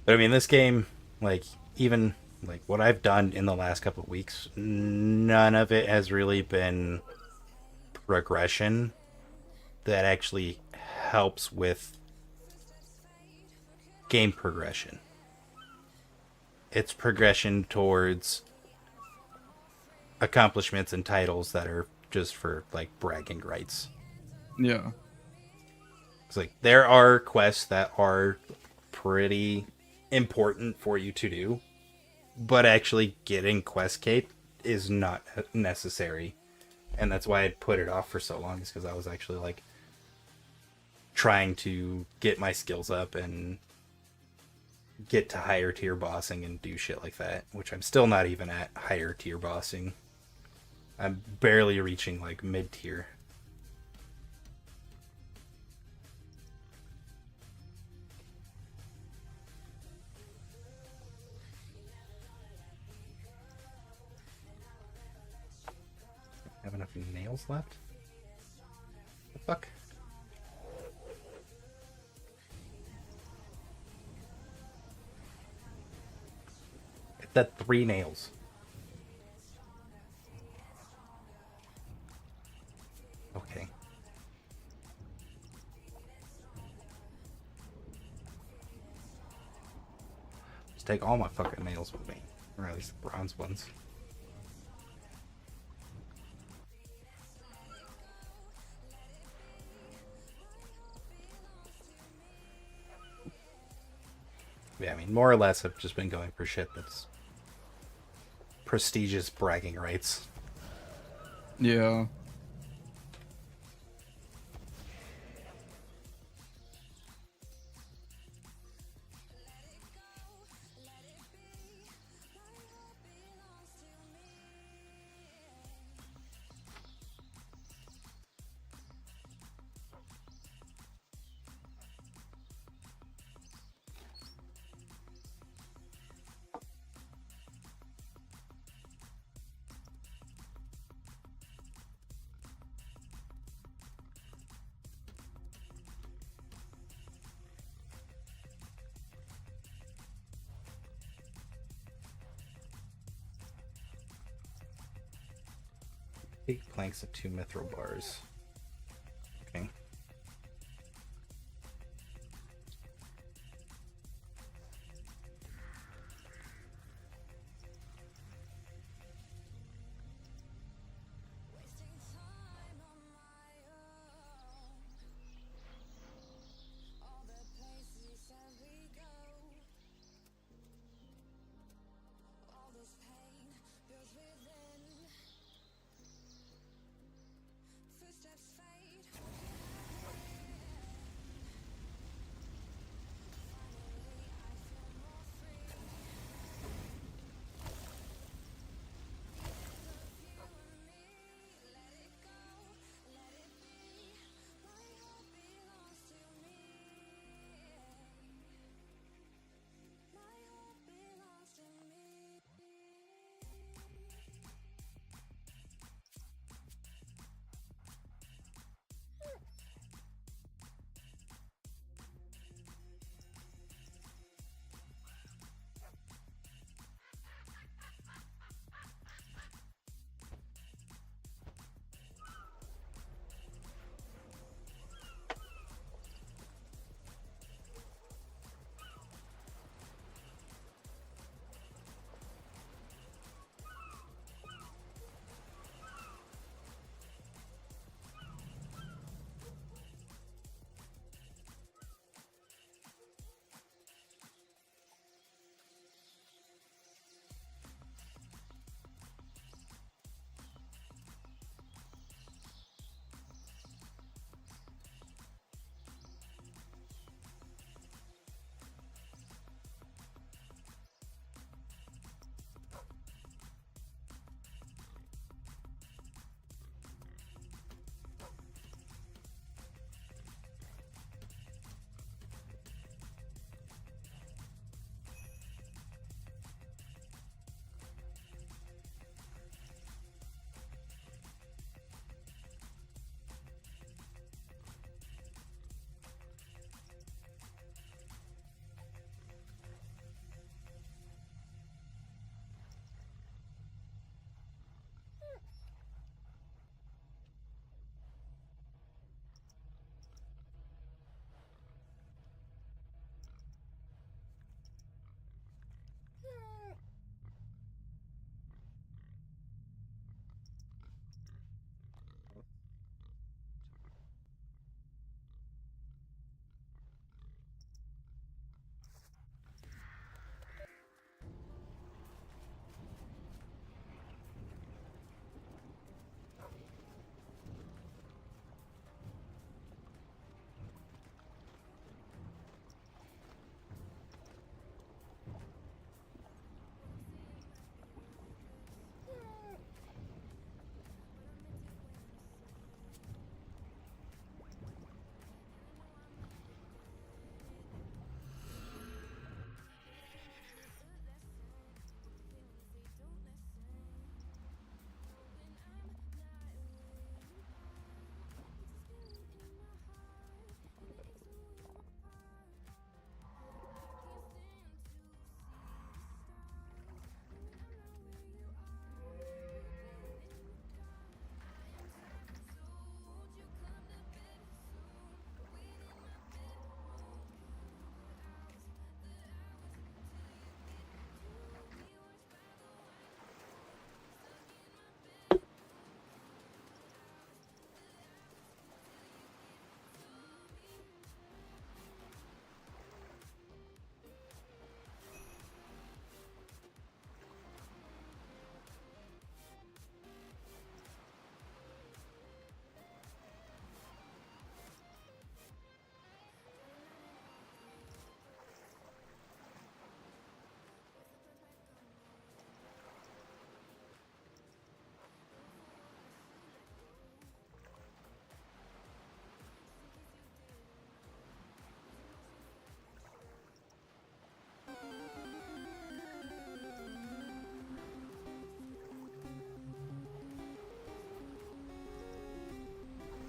But I mean, this game, like, even like what I've done in the last couple of weeks, none of it has really been progression that actually helps with game progression. It's progression towards accomplishments and titles that are just for like bragging rights. Yeah. It's like there are quests that are pretty important for you to do, but actually getting quest cape is not necessary. And that's why I'd put it off for so long, is because I was actually like trying to get my skills up and get to higher tier bossing and do shit like that, which I'm still not even at higher tier bossing. I'm barely reaching like mid tier. Have enough nails left? The fuck? It said 3 nails. Okay. Just take all my fucking nails with me. Or at least the bronze ones. Yeah, I mean, more or less, I've just been going for shit that's prestigious bragging rights. Yeah. Take planks of 2 mithril bars. Okay.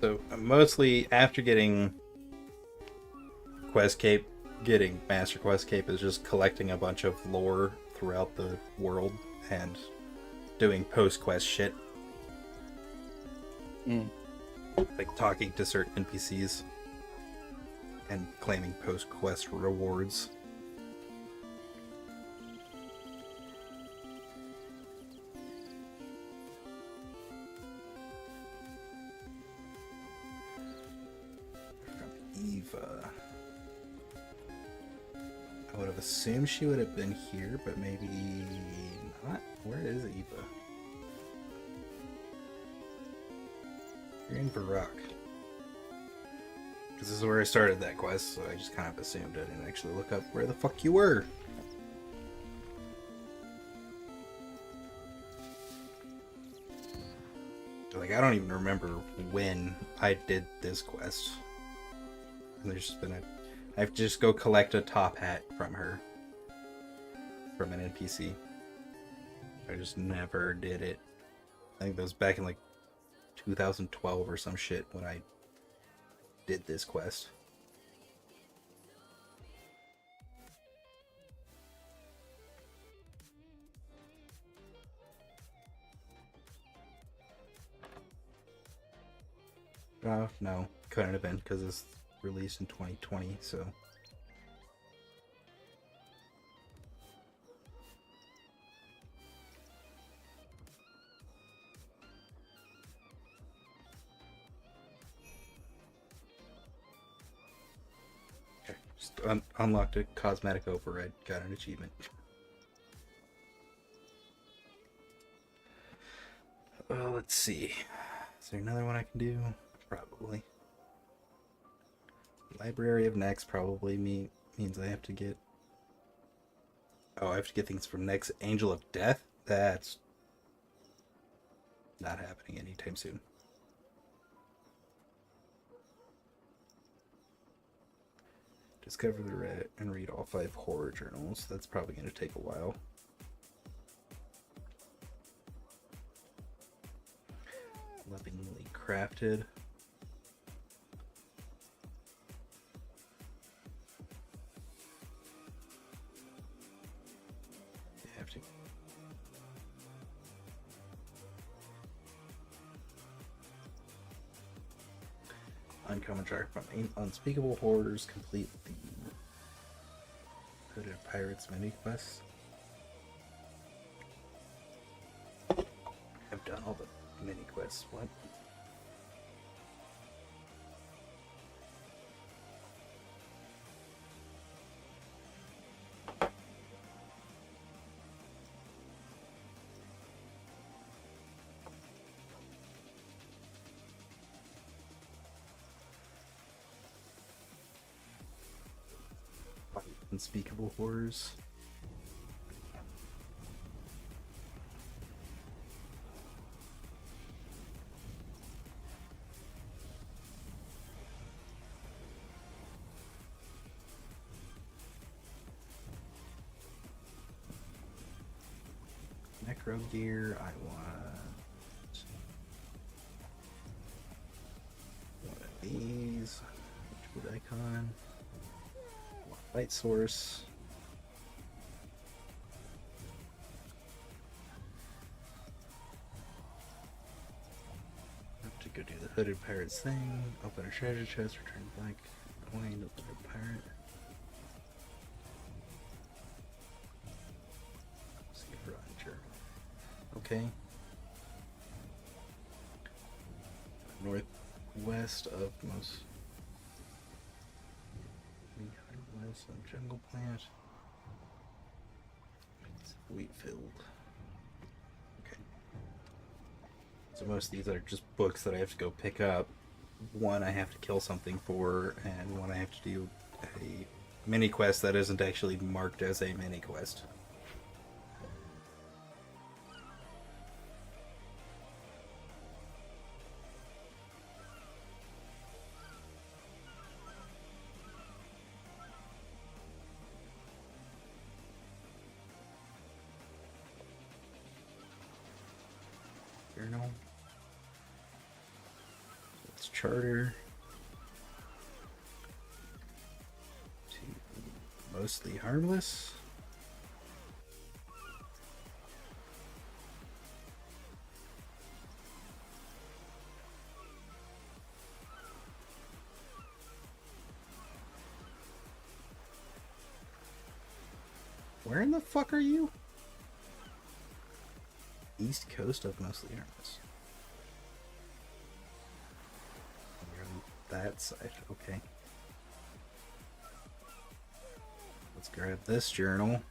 So mostly after getting Quest Cape, getting Master Quest Cape is just collecting a bunch of lore throughout the world and doing post-quest shit. Mm. Like talking to certain NPCs and claiming post-quest rewards. From Eva. I would have assumed she would have been here, but maybe not. Where is Eva? You're in Barak. Because this is where I started that quest, so I just kind of assumed I didn't actually look up where the fuck you were. Like, I don't even remember when I did this quest. And there's just been a... I have to just go collect a top hat from her. From an NPC. I just never did it. I think that was back in like 2012 or some shit when I did this quest. Oh, no. Couldn't have been because it's released in 2020, so... Okay, just unlocked a cosmetic override. Got an achievement. Well, let's see. Is there another one I can do? Probably. Library of Next probably means I have to get... Oh, I have to get things from Next. Angel of Death? That's not happening anytime soon. Discover the red and read all 5 horror journals. That's probably going to take a while. Lovingly crafted. You have to. Uncommon track from Unspeakable Horrors. Complete the Hooded Pirates mini quest. I've done all the mini quests. What? Unspeakable Horrors. Necro gear, I want one of these. Wood icon. Light source. Have to go do the Hooded Pirates thing. Open a treasure chest, return blank coin, open a pirate. Save Roger. Okay. Northwest of most. Some jungle plant. It's wheat field. Okay. So most of these are just books that I have to go pick up. One I have to kill something for, and one I have to do a mini quest that isn't actually marked as a mini quest. Journal. It's charter. To mostly harmless. Where in the fuck are you? East coast of mostly harmless. You're on that side, okay. Let's grab this journal.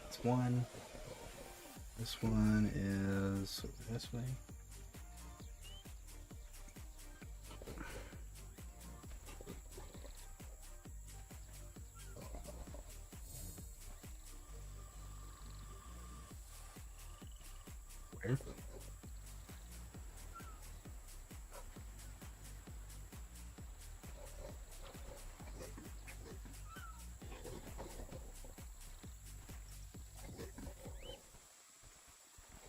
That's one. This one is this way. Where?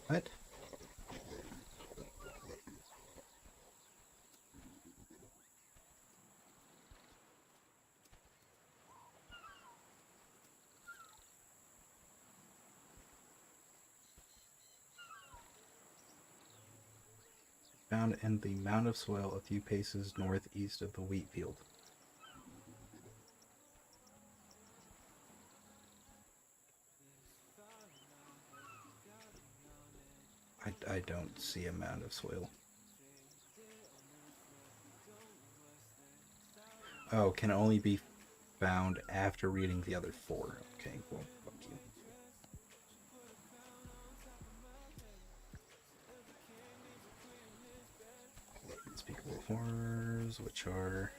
What? Found in the mound of soil a few paces northeast of the wheat field. I don't see a mound of soil. Oh, can only be found after reading the other four. Okay, well, fuck you. Unspeakable horrors, which are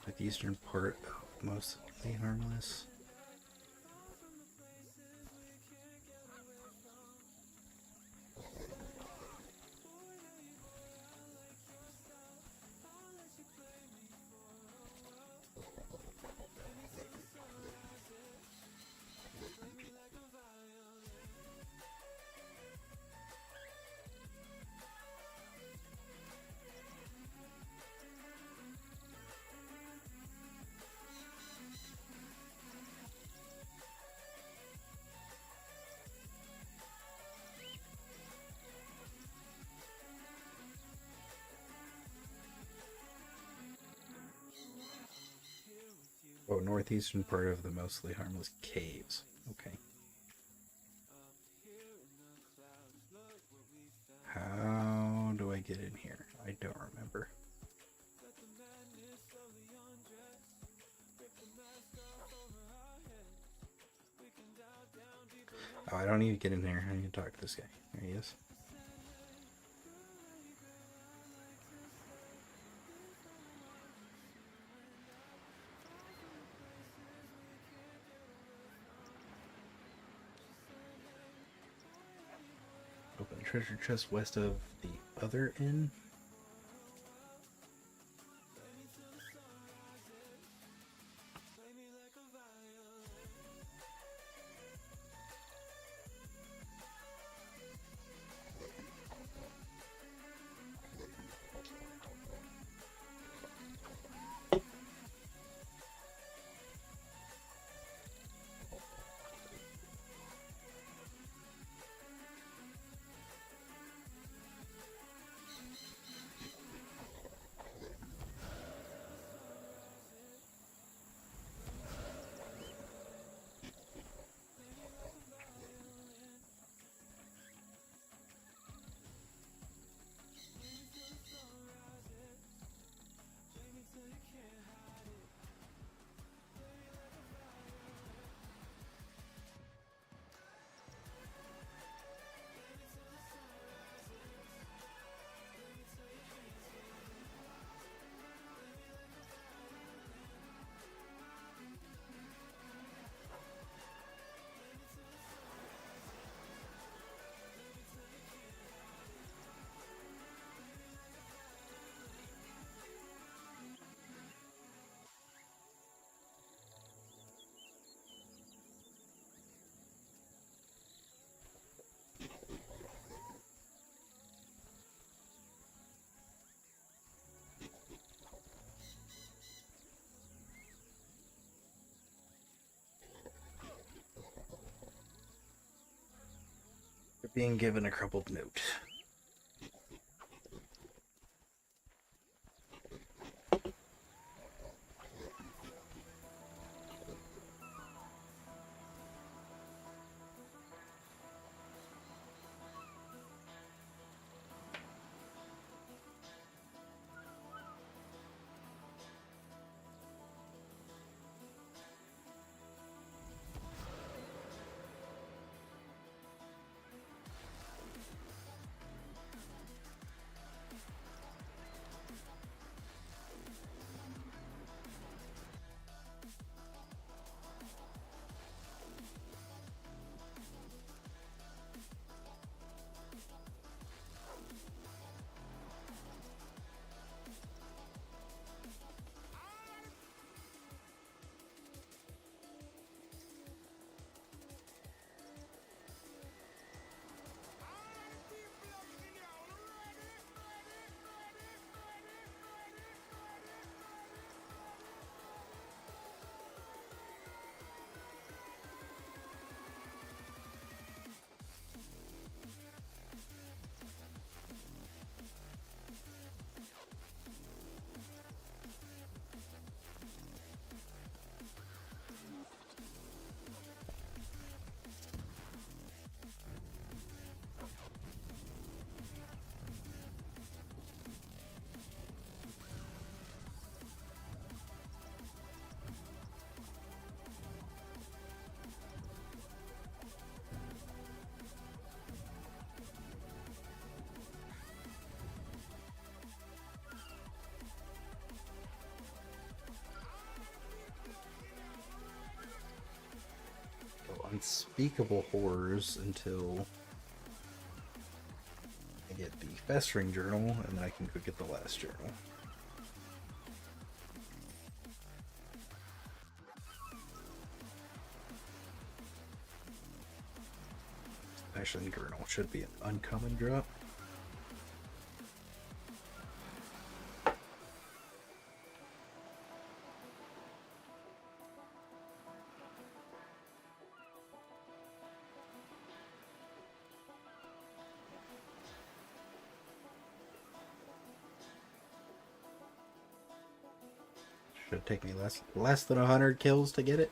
the eastern part of mostly harmless. Oh, northeastern part of the mostly harmless caves. Okay. How do I get in here? I don't remember. Oh, I don't need to get in here. I need to talk to this guy. There he is. Open treasure chest west of the other inn. Being given a crumpled note. Unspeakable horrors until I get the festering journal, and then I can go get the last journal. Festering journal should be an uncommon drop. Should take me less than 100 kills to get it.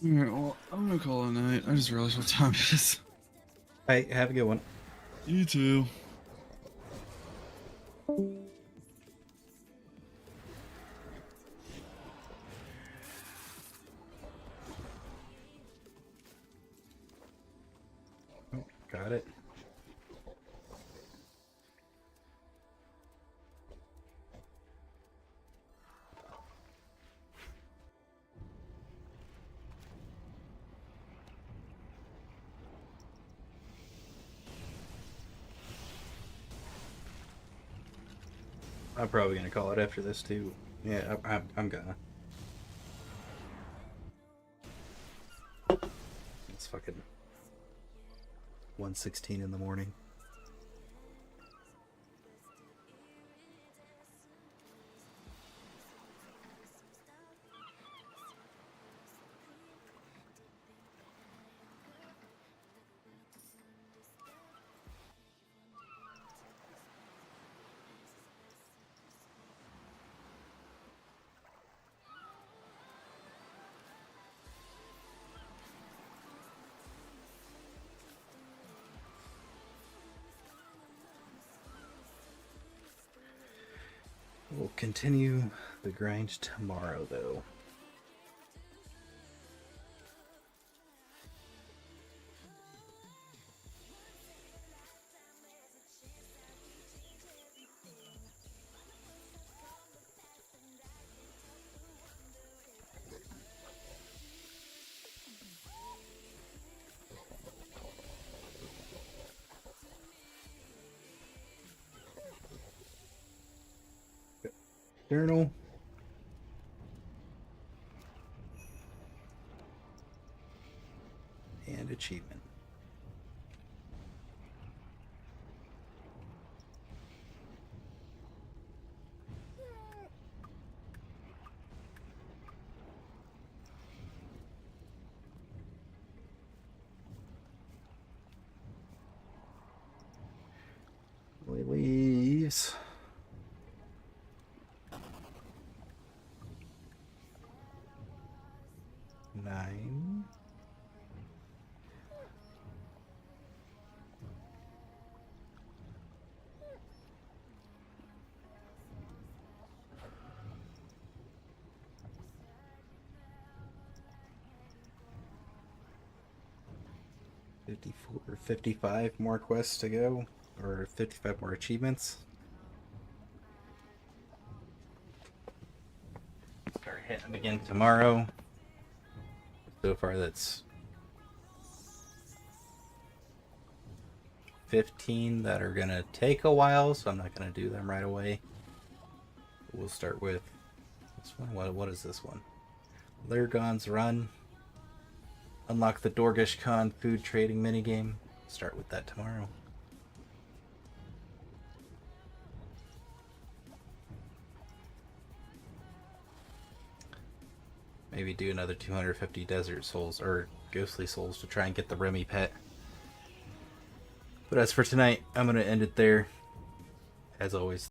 Alright, well, I'm gonna call it a night. I just realized what time it is. Hey, have a good one. You too. Oh, got it. I'm probably gonna call it after this too. Yeah, I'm gonna. It's fucking 1:16 in the morning. We'll continue the grind tomorrow, though. Journal. And achievement. Lilies. Nine. $54, 55 more quests to go, or 55 more achievements. Start hitting them again tomorrow. So far, that's 15 that are gonna take a while, so I'm not gonna do them right away. We'll start with this one. What is this one? Lurgon's Run. Unlock the Dorgish Khan food trading minigame. Start with that tomorrow. Maybe do another 250 desert souls or ghostly souls to try and get the Remy pet. But as for tonight, I'm going to end it there. As always,